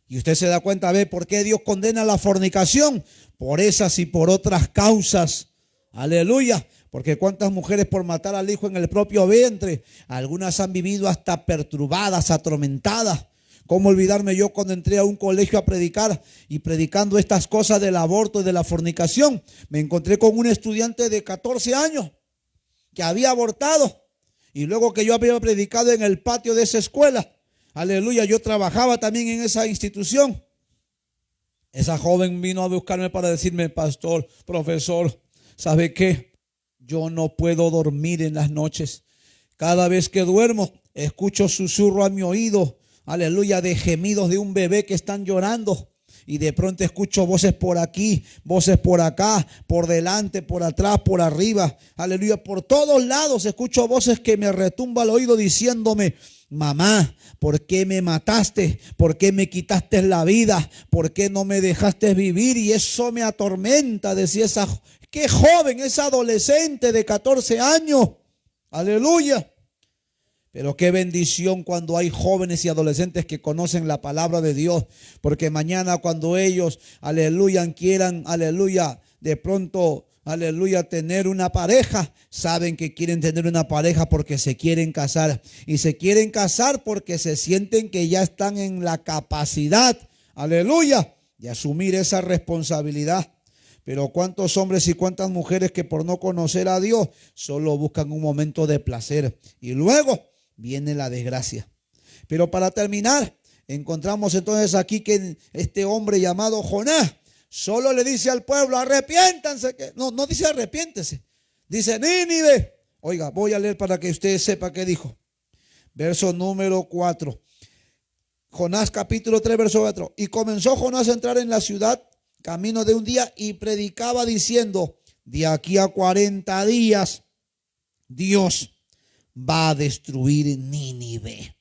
Y usted se da cuenta, ¿ve por qué Dios condena la fornicación? Por esas y por otras causas. Aleluya. Porque cuántas mujeres por matar al hijo en el propio vientre, algunas han vivido hasta perturbadas, atormentadas. ¿Cómo olvidarme yo cuando entré a un colegio a predicar y predicando estas cosas del aborto y de la fornicación? Me encontré con un estudiante de 14 años que había abortado. Y luego que yo había predicado en el patio de esa escuela, aleluya, yo trabajaba también en esa institución. Esa joven vino a buscarme para decirme: pastor, profesor, ¿sabe qué? Yo no puedo dormir en las noches. Cada vez que duermo, escucho susurro a mi oído, aleluya, de gemidos de un bebé que están llorando. Y de pronto escucho voces por aquí, voces por acá, por delante, por atrás, por arriba. Aleluya, por todos lados escucho voces que me retumban al oído diciéndome: mamá, ¿por qué me mataste? ¿Por qué me quitaste la vida? ¿Por qué no me dejaste vivir? Y eso me atormenta, decía esa, qué joven, esa adolescente de 14 años. Aleluya. Pero qué bendición cuando hay jóvenes y adolescentes que conocen la palabra de Dios. Porque mañana cuando ellos, aleluya, quieran, aleluya, de pronto, aleluya, tener una pareja, saben que quieren tener una pareja porque se quieren casar. Y se quieren casar porque se sienten que ya están en la capacidad, aleluya, de asumir esa responsabilidad. Pero cuántos hombres y cuántas mujeres que por no conocer a Dios solo buscan un momento de placer y luego viene la desgracia. Pero para terminar, encontramos entonces aquí que este hombre llamado Jonás solo le dice al pueblo: arrepiéntanse. No dice arrepiéntese, dice Nínive. Oiga, voy a leer para que usted sepa qué dijo. Verso número 4. Jonás capítulo 3 verso 4. Y comenzó Jonás a entrar en la ciudad camino de un día y predicaba diciendo: de aquí a 40 días Dios va a destruir Nínive.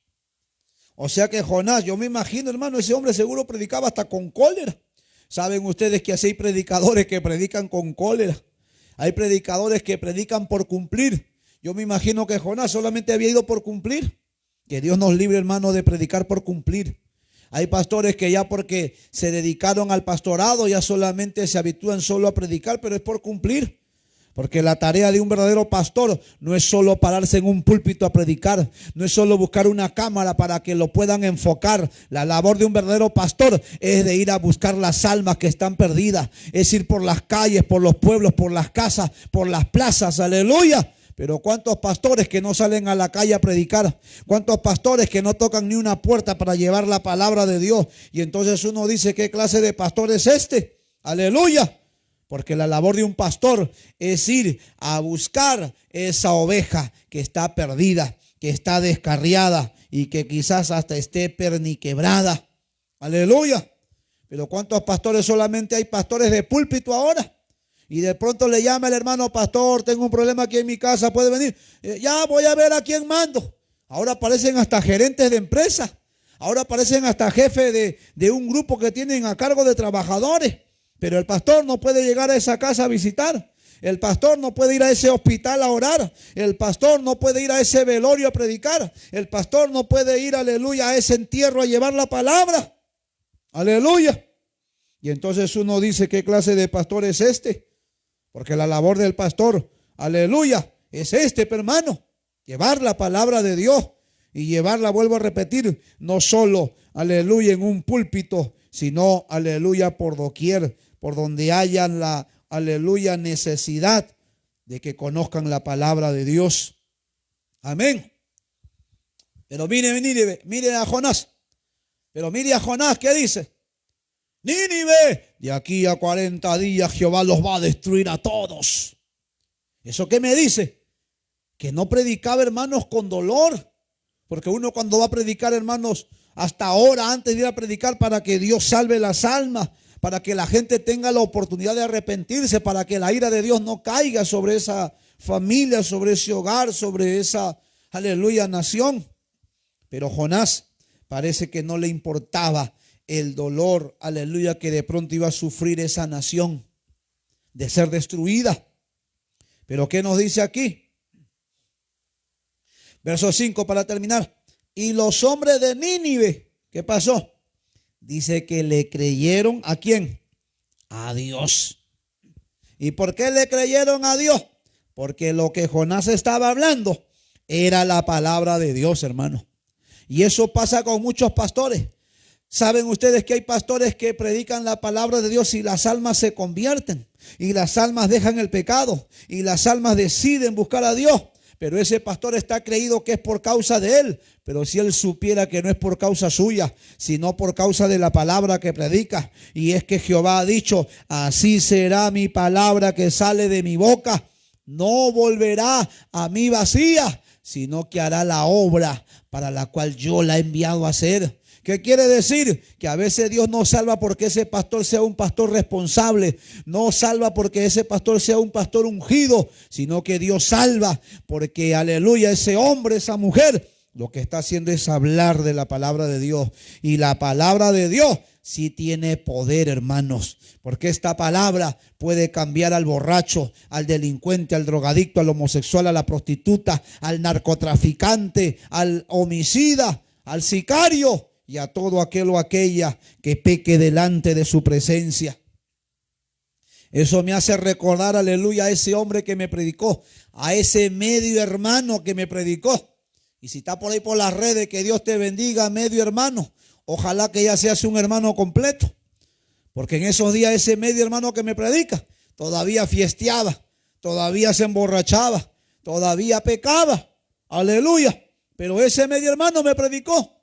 O sea que Jonás, yo me imagino, hermano, ese hombre seguro predicaba hasta con cólera. Saben ustedes que así hay predicadores que predican con cólera. Hay predicadores que predican por cumplir. Yo me imagino que Jonás solamente había ido por cumplir. Que Dios nos libre, hermano, de predicar por cumplir. Hay pastores que ya porque se dedicaron al pastorado ya solamente se habitúan solo a predicar, pero es por cumplir. Porque la tarea de un verdadero pastor no es solo pararse en un púlpito a predicar, no es solo buscar una cámara para que lo puedan enfocar. La labor de un verdadero pastor es de ir a buscar las almas que están perdidas, es ir por las calles, por los pueblos, por las casas, por las plazas, aleluya. Pero ¿cuántos pastores que no salen a la calle a predicar? ¿Cuántos pastores que no tocan ni una puerta para llevar la palabra de Dios? Y entonces uno dice: ¿qué clase de pastor es este? Aleluya. Porque la labor de un pastor es ir a buscar esa oveja que está perdida, que está descarriada y que quizás hasta esté perniquebrada. Aleluya. Pero ¿cuántos pastores? Solamente hay pastores de púlpito ahora. Y de pronto le llama el hermano: pastor, tengo un problema aquí en mi casa, ¿puede venir? Ya voy a ver a quién mando. Ahora aparecen hasta gerentes de empresa. Ahora aparecen hasta jefes de un grupo que tienen a cargo de trabajadores. Pero el pastor no puede llegar a esa casa a visitar. El pastor no puede ir a ese hospital a orar. El pastor no puede ir a ese velorio a predicar. El pastor no puede ir, aleluya, a ese entierro a llevar la palabra. Aleluya. Y entonces uno dice: ¿qué clase de pastor es este? Porque la labor del pastor, aleluya, es hermano, llevar la palabra de Dios y llevarla, vuelvo a repetir, no solo, aleluya, en un púlpito, sino, aleluya, por doquier, por donde haya la, aleluya, necesidad de que conozcan la palabra de Dios. Amén. Pero mire a Jonás. Pero mire a Jonás, ¿qué dice? Nínive, de aquí a 40 días Jehová los va a destruir a todos. ¿Eso qué me dice? Que no predicaba, hermanos, con dolor. Porque uno cuando va a predicar, hermanos, hasta ahora, antes de ir a predicar, para que Dios salve las almas, para que la gente tenga la oportunidad de arrepentirse, para que la ira de Dios no caiga sobre esa familia, sobre ese hogar, sobre esa, aleluya, nación. Pero Jonás parece que no le importaba el dolor, aleluya, que de pronto iba a sufrir esa nación de ser destruida. Pero ¿qué nos dice aquí? Verso 5 para terminar. Y los hombres de Nínive, ¿qué pasó? Dice que le creyeron ¿a quién? A Dios. ¿Y por qué le creyeron a Dios? Porque lo que Jonás estaba hablando era la palabra de Dios, hermano. Y eso pasa con muchos pastores. ¿Saben ustedes que hay pastores que predican la palabra de Dios y las almas se convierten? Y las almas dejan el pecado. Y las almas deciden buscar a Dios. Pero ese pastor está creído que es por causa de él. Pero si él supiera que no es por causa suya, sino por causa de la palabra que predica. Y es que Jehová ha dicho, así será mi palabra que sale de mi boca. No volverá a mí vacía, sino que hará la obra para la cual yo la he enviado a hacer. ¿Qué quiere decir? Que a veces Dios no salva porque ese pastor sea un pastor responsable. No salva porque ese pastor sea un pastor ungido, sino que Dios salva porque, aleluya, ese hombre, esa mujer, lo que está haciendo es hablar de la palabra de Dios. Y la palabra de Dios sí tiene poder, hermanos. Porque esta palabra puede cambiar al borracho, al delincuente, al drogadicto, al homosexual, a la prostituta, al narcotraficante, al homicida, al sicario y a todo aquel o aquella que peque delante de su presencia. Eso me hace recordar, aleluya, a ese hombre que me predicó, a ese medio hermano que me predicó. Y si está por ahí por las redes, que Dios te bendiga, medio hermano. Ojalá que ya seas un hermano completo. Porque en esos días ese medio hermano que me predica todavía fiesteaba, todavía se emborrachaba, todavía pecaba. Aleluya. Pero ese medio hermano me predicó.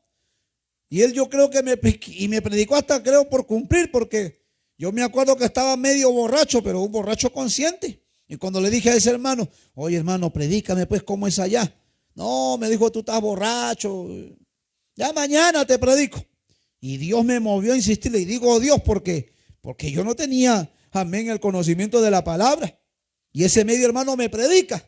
Y él yo creo que me predicó hasta creo por cumplir, porque yo me acuerdo que estaba medio borracho, pero un borracho consciente. Y cuando le dije a ese hermano, oye hermano, predícame pues cómo es allá. No, me dijo, tú estás borracho. Ya mañana te predico. Y Dios me movió a insistirle. Y digo Dios porque yo no tenía, amén, el conocimiento de la palabra. Y ese medio hermano me predica.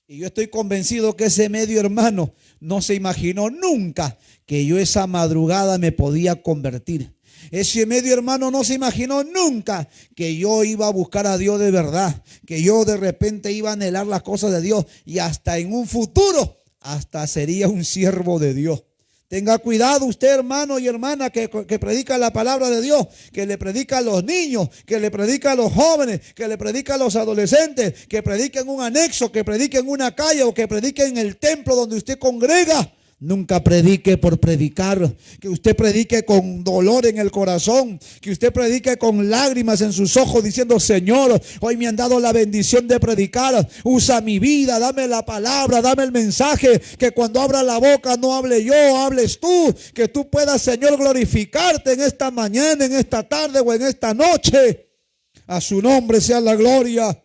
Y yo estoy convencido que ese medio hermano no se imaginó nunca que yo esa madrugada me podía convertir. Ese medio hermano no se imaginó nunca que yo iba a buscar a Dios de verdad. Que yo de repente iba a anhelar las cosas de Dios. Y hasta en un futuro, hasta sería un siervo de Dios. Tenga cuidado usted, hermano y hermana, que predica la palabra de Dios, que le predica a los niños, que le predica a los jóvenes, que le predica a los adolescentes, que predica en un anexo, que predica en una calle o que predique en el templo donde usted congrega. Nunca predique por predicar, que usted predique con dolor en el corazón, que usted predique con lágrimas en sus ojos diciendo, Señor, hoy me han dado la bendición de predicar, usa mi vida, dame la palabra, dame el mensaje, que cuando abra la boca no hable yo, hables tú, que tú puedas, Señor, glorificarte en esta mañana, en esta tarde o en esta noche. A su nombre sea la gloria,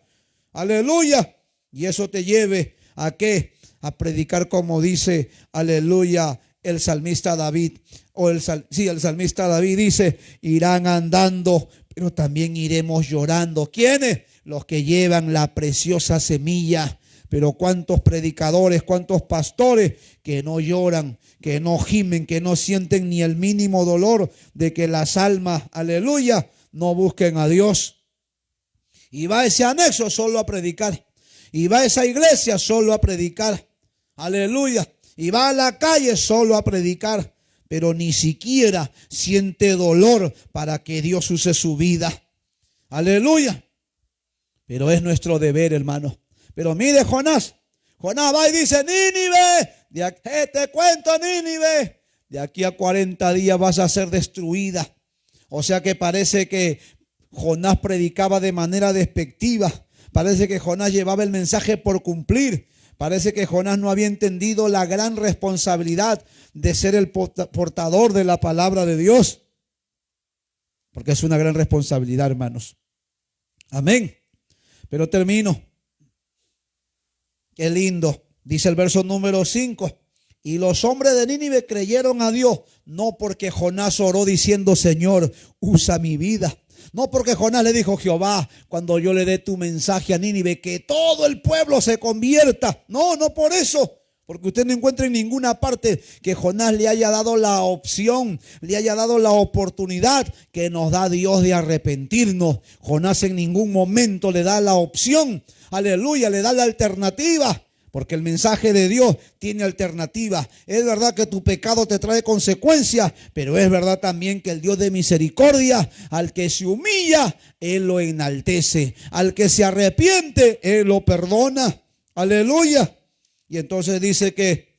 aleluya, y eso te lleve a ¿qué? A predicar como dice, aleluya, el salmista David. El salmista David dice, irán andando, pero también iremos llorando. ¿Quiénes? Los que llevan la preciosa semilla. Pero cuántos predicadores, cuántos pastores que no lloran, que no gimen, que no sienten ni el mínimo dolor de que las almas, aleluya, no busquen a Dios. Y va ese anexo solo a predicar. Y va a esa iglesia solo a predicar. Aleluya. Y va a la calle solo a predicar. Pero ni siquiera siente dolor para que Dios use su vida. Aleluya. Pero es nuestro deber, hermano. Pero mire Jonás. Jonás va y dice, Nínive, te cuento Nínive, de aquí a 40 días vas a ser destruida. O sea que parece que Jonás predicaba de manera despectiva. Parece que Jonás llevaba el mensaje por cumplir. Parece que Jonás no había entendido la gran responsabilidad de ser el portador de la palabra de Dios. Porque es una gran responsabilidad, hermanos. Amén. Pero termino. Qué lindo. Dice el verso número 5. Y los hombres de Nínive creyeron a Dios, no porque Jonás oró diciendo, Señor, usa mi vida. No porque Jonás le dijo, Jehová, cuando yo le dé tu mensaje a Nínive, que todo el pueblo se convierta. No, no por eso. Porque usted no encuentra en ninguna parte que Jonás le haya dado la opción, le haya dado la oportunidad que nos da Dios de arrepentirnos. Jonás en ningún momento le da la opción, aleluya, le da la alternativa. Porque el mensaje de Dios tiene alternativa. Es verdad que tu pecado te trae consecuencias, pero es verdad también que el Dios de misericordia, al que se humilla, Él lo enaltece. Al que se arrepiente, Él lo perdona. Aleluya. Y entonces dice que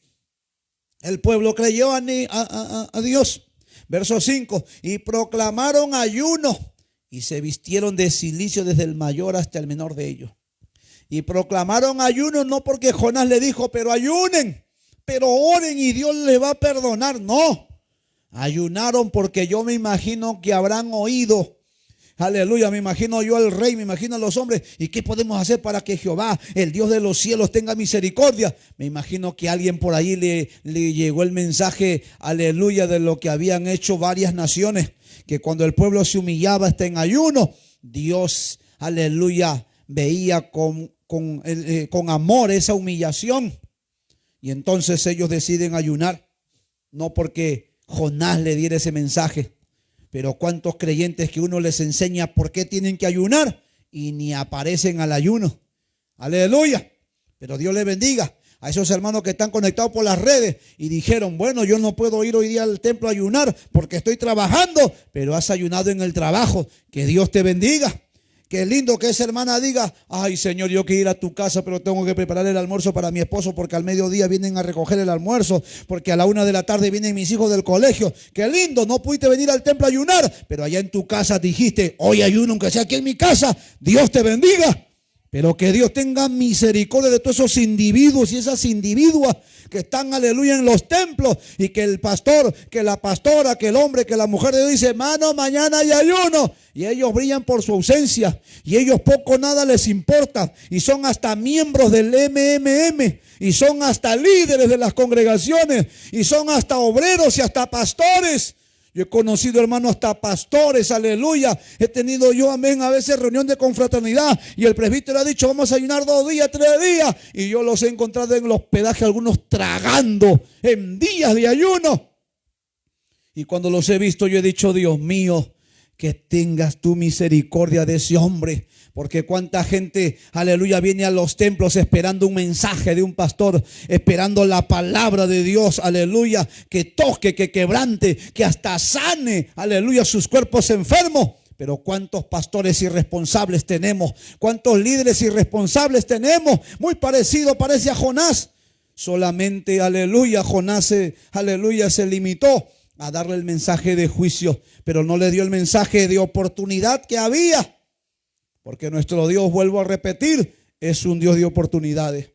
el pueblo creyó a Dios. Verso 5. Y proclamaron ayuno y se vistieron de cilicio desde el mayor hasta el menor de ellos. Y proclamaron ayuno no porque Jonás le dijo, pero ayunen, pero oren y Dios les va a perdonar. No, ayunaron porque yo me imagino que habrán oído. Aleluya, me imagino yo al rey, me imagino a los hombres. ¿Y qué podemos hacer para que Jehová, el Dios de los cielos, tenga misericordia? Me imagino que a alguien por ahí le llegó el mensaje, aleluya, de lo que habían hecho varias naciones. Que cuando el pueblo se humillaba hasta en ayuno, Dios, aleluya, veía con amor esa humillación. Y entonces ellos deciden ayunar. No porque Jonás le diera ese mensaje. Pero cuántos creyentes que uno les enseña por qué tienen que ayunar y ni aparecen al ayuno. Aleluya. Pero Dios les bendiga a esos hermanos que están conectados por las redes y dijeron, bueno, yo no puedo ir hoy día al templo a ayunar porque estoy trabajando, pero has ayunado en el trabajo. Que Dios te bendiga. Qué lindo que esa hermana diga, ay Señor, yo quiero ir a tu casa, pero tengo que preparar el almuerzo para mi esposo porque al mediodía vienen a recoger el almuerzo, porque a la 1 de la tarde vienen mis hijos del colegio. Qué lindo, no pudiste venir al templo a ayunar, pero allá en tu casa dijiste, hoy ayuno aunque sea aquí en mi casa. Dios te bendiga. Pero que Dios tenga misericordia de todos esos individuos y esas individuas que están, aleluya, en los templos. Y que el pastor, que la pastora, que el hombre, que la mujer de Dios dice, hermano, mañana hay ayuno. Y ellos brillan por su ausencia. Y ellos poco o nada les importa. Y son hasta miembros del MMM. Y son hasta líderes de las congregaciones. Y son hasta obreros y hasta pastores. Yo he conocido, hermanos, hasta pastores, aleluya. He tenido yo, amén, a veces reunión de confraternidad y el presbítero ha dicho, vamos a ayunar 2 días, 3 días. Y yo los he encontrado en el hospedaje, algunos tragando en días de ayuno. Y cuando los he visto, yo he dicho, Dios mío, que tengas tu misericordia de ese hombre. Porque cuánta gente, aleluya, viene a los templos esperando un mensaje de un pastor, esperando la palabra de Dios, aleluya, que toque, que quebrante, que hasta sane, aleluya, sus cuerpos enfermos. Pero cuántos pastores irresponsables tenemos, cuántos líderes irresponsables tenemos. Muy parecido parece a Jonás. Solamente, aleluya, Jonás, aleluya, se limitó a darle el mensaje de juicio, pero no le dio el mensaje de oportunidad que había. Porque nuestro Dios, vuelvo a repetir, es un Dios de oportunidades.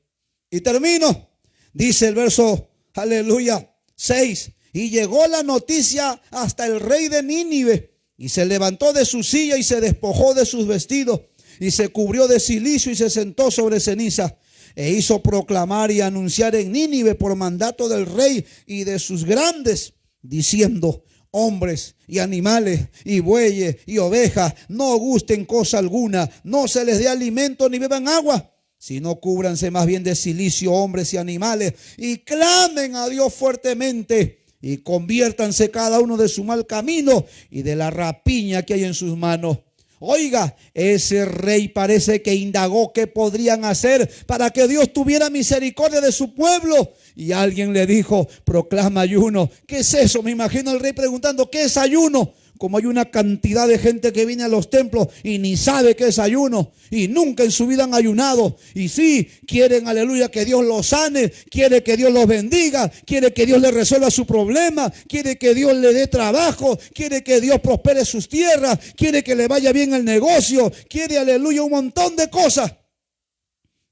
Y termino. Dice el verso, aleluya, 6. Y llegó la noticia hasta el rey de Nínive. Y se levantó de su silla y se despojó de sus vestidos. Y se cubrió de cilicio y se sentó sobre ceniza. E hizo proclamar y anunciar en Nínive por mandato del rey y de sus grandes, diciendo, hombres y animales y bueyes y ovejas no gusten cosa alguna, no se les dé alimento ni beban agua, sino cúbranse más bien de cilicio hombres y animales y clamen a Dios fuertemente y conviértanse cada uno de su mal camino y de la rapiña que hay en sus manos. Oiga, ese rey parece que indagó qué podrían hacer para que Dios tuviera misericordia de su pueblo. Y alguien le dijo, proclama ayuno. ¿Qué es eso? Me imagino al rey preguntando, ¿qué es ayuno? Como hay una cantidad de gente que viene a los templos y ni sabe qué es ayuno y nunca en su vida han ayunado. Y sí, quieren, aleluya, que Dios los sane, quiere que Dios los bendiga, quiere que Dios les resuelva su problema, quiere que Dios le dé trabajo, quiere que Dios prospere sus tierras, quiere que le vaya bien el negocio, quiere, aleluya, un montón de cosas.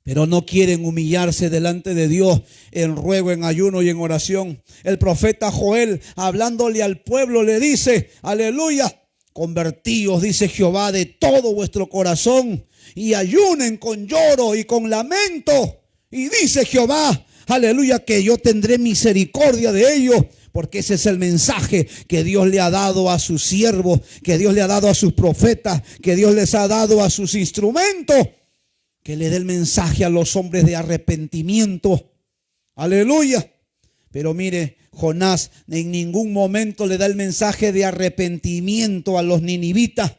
Pero no quieren humillarse delante de Dios en ruego, en ayuno y en oración. El profeta Joel, hablándole al pueblo, le dice, aleluya, convertíos, dice Jehová, de todo vuestro corazón y ayunen con lloro y con lamento. Y dice Jehová, aleluya, que yo tendré misericordia de ellos. Porque ese es el mensaje que Dios le ha dado a sus siervos, que Dios le ha dado a sus profetas, que Dios les ha dado a sus instrumentos. Que le dé el mensaje a los hombres de arrepentimiento. Aleluya. Pero mire, Jonás en ningún momento le da el mensaje de arrepentimiento a los ninivitas.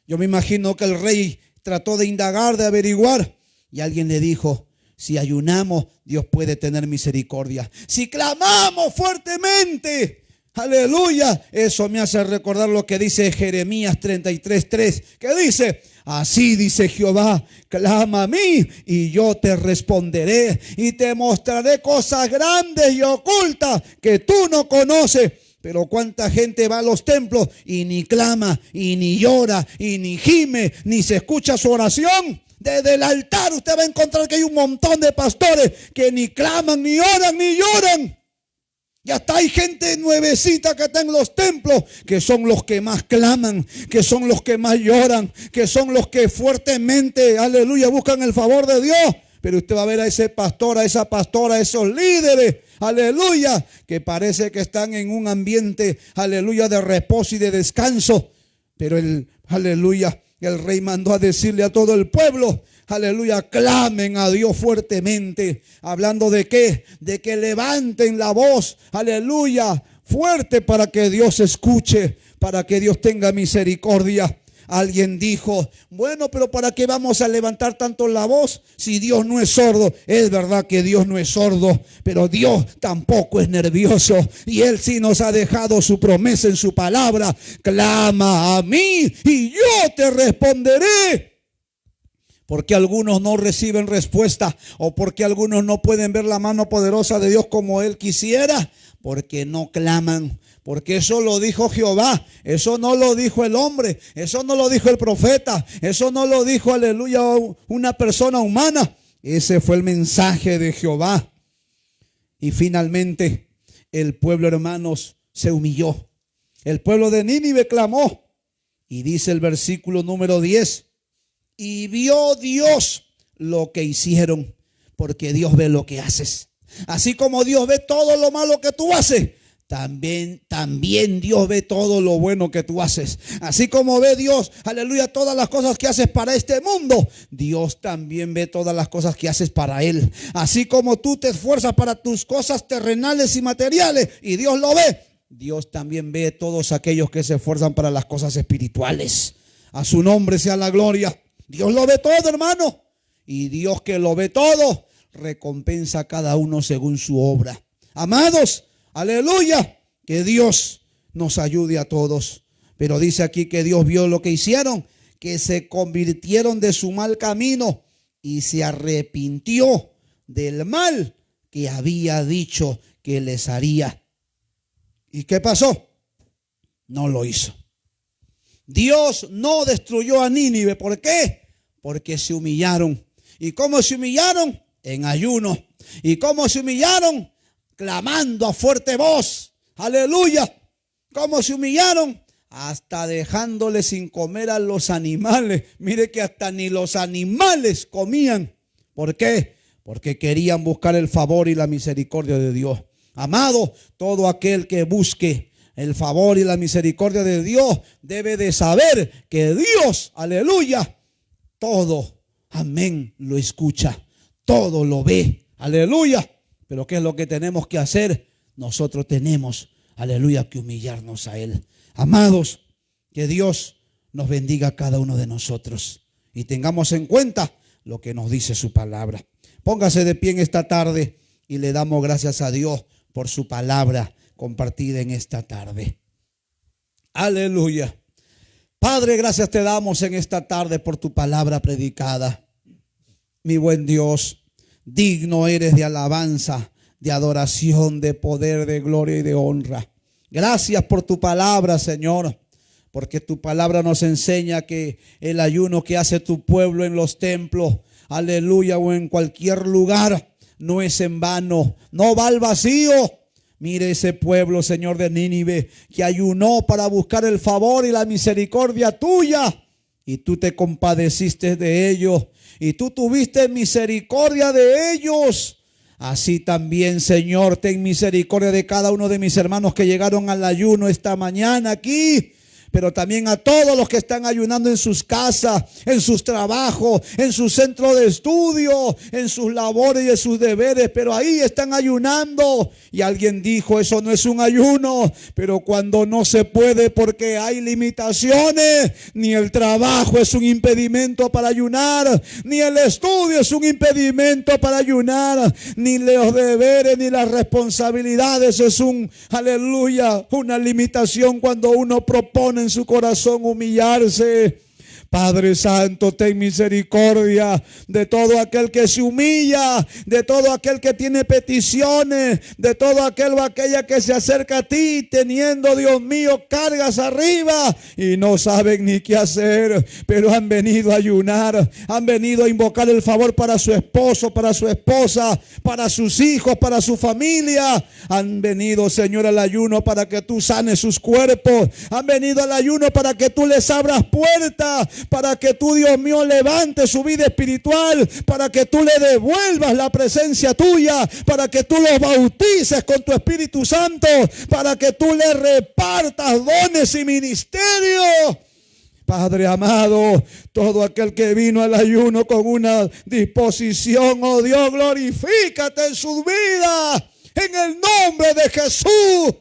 Yo me imagino que el rey trató de indagar, de averiguar, y alguien le dijo: si ayunamos, Dios puede tener misericordia. Si clamamos fuertemente, aleluya. Eso me hace recordar lo que dice Jeremías 33:3, que dice: así dice Jehová, clama a mí y yo te responderé y te mostraré cosas grandes y ocultas que tú no conoces. Pero cuánta gente va a los templos y ni clama, y ni llora, y ni gime, ni se escucha su oración. Desde el altar usted va a encontrar que hay un montón de pastores que ni claman, ni oran, ni lloran. Y hasta hay gente nuevecita que está en los templos, que son los que más claman, que son los que más lloran, que son los que fuertemente, aleluya, buscan el favor de Dios. Pero usted va a ver a ese pastor, a esa pastora, a esos líderes, aleluya, que parece que están en un ambiente, aleluya, de reposo y de descanso. Pero aleluya, el rey mandó a decirle a todo el pueblo: aleluya, clamen a Dios fuertemente. ¿Hablando de qué? De que levanten la voz, aleluya, fuerte, para que Dios escuche, para que Dios tenga misericordia. Alguien dijo: bueno, pero ¿para qué vamos a levantar tanto la voz si Dios no es sordo? Es verdad que Dios no es sordo, pero Dios tampoco es nervioso. Y Él sí nos ha dejado su promesa en su palabra: clama a mí y yo te responderé. Porque algunos no reciben respuesta, o porque algunos no pueden ver la mano poderosa de Dios como Él quisiera, porque no claman. Porque eso lo dijo Jehová, eso no lo dijo el hombre, eso no lo dijo el profeta, eso no lo dijo, aleluya, una persona humana. Ese fue el mensaje de Jehová. Y finalmente el pueblo, hermanos, se humilló. El pueblo de Nínive clamó. Y dice el versículo número 10: y vio Dios lo que hicieron, porque Dios ve lo que haces. Así como Dios ve todo lo malo que tú haces, también Dios ve todo lo bueno que tú haces. Así como ve Dios, aleluya, todas las cosas que haces para este mundo, Dios también ve todas las cosas que haces para Él. Así como tú te esfuerzas para tus cosas terrenales y materiales, y Dios lo ve, Dios también ve todos aquellos que se esfuerzan para las cosas espirituales. A su nombre sea la gloria. Dios lo ve todo, hermano. Y Dios, que lo ve todo, recompensa a cada uno según su obra. Amados, aleluya, que Dios nos ayude a todos. Pero dice aquí que Dios vio lo que hicieron, que se convirtieron de su mal camino y se arrepintió del mal que había dicho que les haría. ¿Y qué pasó? No lo hizo. Dios no destruyó a Nínive. ¿Por qué? Porque se humillaron. ¿Y cómo se humillaron? En ayuno. ¿Y cómo se humillaron? Clamando a fuerte voz. Aleluya. ¿Cómo se humillaron? Hasta dejándole sin comer a los animales. Mire que hasta ni los animales comían. ¿Por qué? Porque querían buscar el favor y la misericordia de Dios. Amado, todo aquel que busque el favor y la misericordia de Dios debe de saber que Dios, aleluya, todo, amén, lo escucha, todo lo ve, aleluya. Pero ¿qué es lo que tenemos que hacer? Nosotros tenemos, aleluya, que humillarnos a Él. Amados, que Dios nos bendiga a cada uno de nosotros y tengamos en cuenta lo que nos dice su palabra. Póngase de pie en esta tarde y le damos gracias a Dios por su palabra compartida en esta tarde. Aleluya. Padre, gracias te damos en esta tarde por tu palabra predicada. Mi buen Dios, digno eres de alabanza, de adoración, de poder, de gloria y de honra. Gracias por tu palabra, Señor, porque tu palabra nos enseña que el ayuno que hace tu pueblo en los templos, aleluya, o en cualquier lugar, no es en vano, no va al vacío. Mire ese pueblo, Señor, de Nínive, que ayunó para buscar el favor y la misericordia tuya. Y tú te compadeciste de ellos. Y tú tuviste misericordia de ellos. Así también, Señor, ten misericordia de cada uno de mis hermanos que llegaron al ayuno esta mañana aquí. pero también a todos los que están ayunando en sus casas, en sus trabajos, en su centro de estudio, en sus labores y en sus deberes, pero ahí están ayunando. Y alguien dijo, eso no es un ayuno, pero cuando no se puede porque hay limitaciones, ni el trabajo es un impedimento para ayunar, ni el estudio es un impedimento para ayunar, ni los deberes ni las responsabilidades es aleluya, una limitación cuando uno propone en su corazón humillarse. Padre Santo, ten misericordia de todo aquel que se humilla, de todo aquel que tiene peticiones, de todo aquel o aquella que se acerca a ti teniendo, Dios mío, cargas arriba y no saben ni qué hacer, pero han venido a ayunar, han venido a invocar el favor para su esposo, para su esposa, para sus hijos, para su familia. Han venido, Señor, al ayuno para que tú sanes sus cuerpos, han venido al ayuno para que tú les abras puertas, para que tú, Dios mío, levantes su vida espiritual, para que tú le devuelvas la presencia tuya, para que tú los bautices con tu Espíritu Santo, para que tú le repartas dones y ministerios. Padre amado, todo aquel que vino al ayuno con una disposición, oh Dios, glorifícate en sus vidas, en el nombre de Jesús.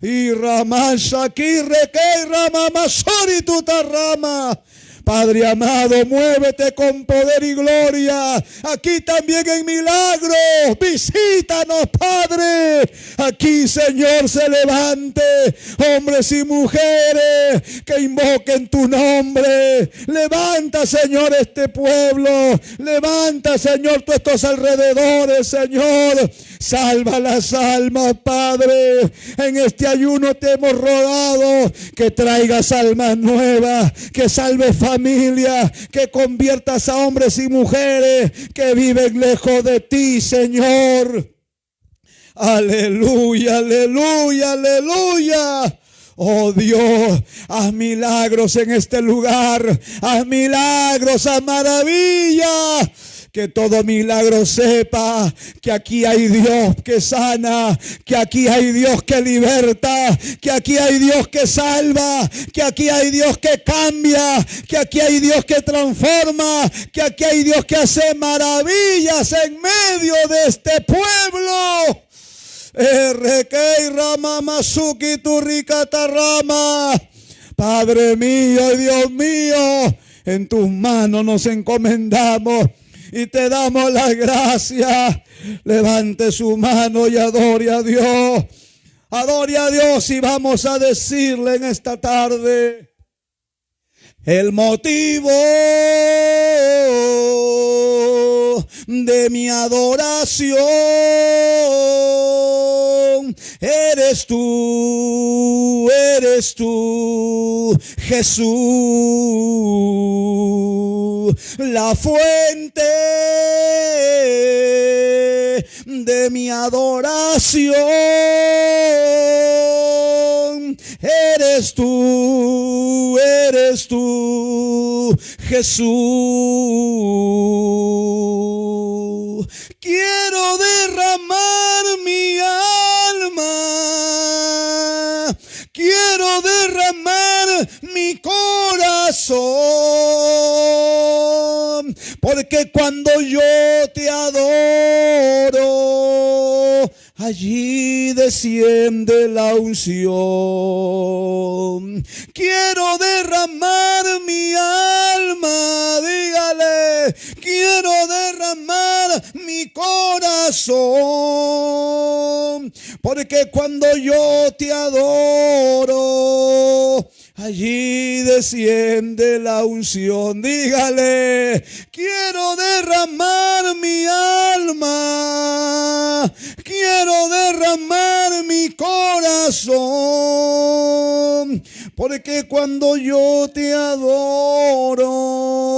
Y Ramasa aquí requei Ramamasori tutarrama. Padre amado, muévete con poder y gloria. Aquí también en milagros. Visítanos, Padre. Aquí, Señor, se levante hombres y mujeres que invoquen tu nombre. Levanta, Señor, este pueblo. Levanta, Señor, todos estos alrededores, Señor. Salva las almas, Padre. En este ayuno te hemos rogado que traigas almas nuevas, que salves familia, que conviertas a hombres y mujeres que viven lejos de ti, Señor. Aleluya, aleluya, aleluya. Oh Dios, haz milagros en este lugar. Haz milagros, haz maravillas. Que todo milagro sepa que aquí hay Dios que sana, que aquí hay Dios que liberta, que aquí hay Dios que salva, que aquí hay Dios que cambia, que aquí hay Dios que transforma, que aquí hay Dios que hace maravillas en medio de este pueblo. Padre mío, Dios mío, en tus manos nos encomendamos y te damos las gracias. Levante su mano y adore a Dios. Adore a Dios y vamos a decirle en esta tarde el motivo de mi adoración. Eres tú, Jesús, la fuente de mi adoración. Eres tú, Jesús. Quiero derramar mi alma, quiero derramar mi corazón, porque cuando yo te adoro, allí desciende la unción. Quiero derramar mi alma, dígale, quiero derramar mi corazón, porque cuando yo te adoro, allí desciende la unción. Dígale, quiero derramar mi alma, quiero derramar mi corazón, porque cuando yo te adoro,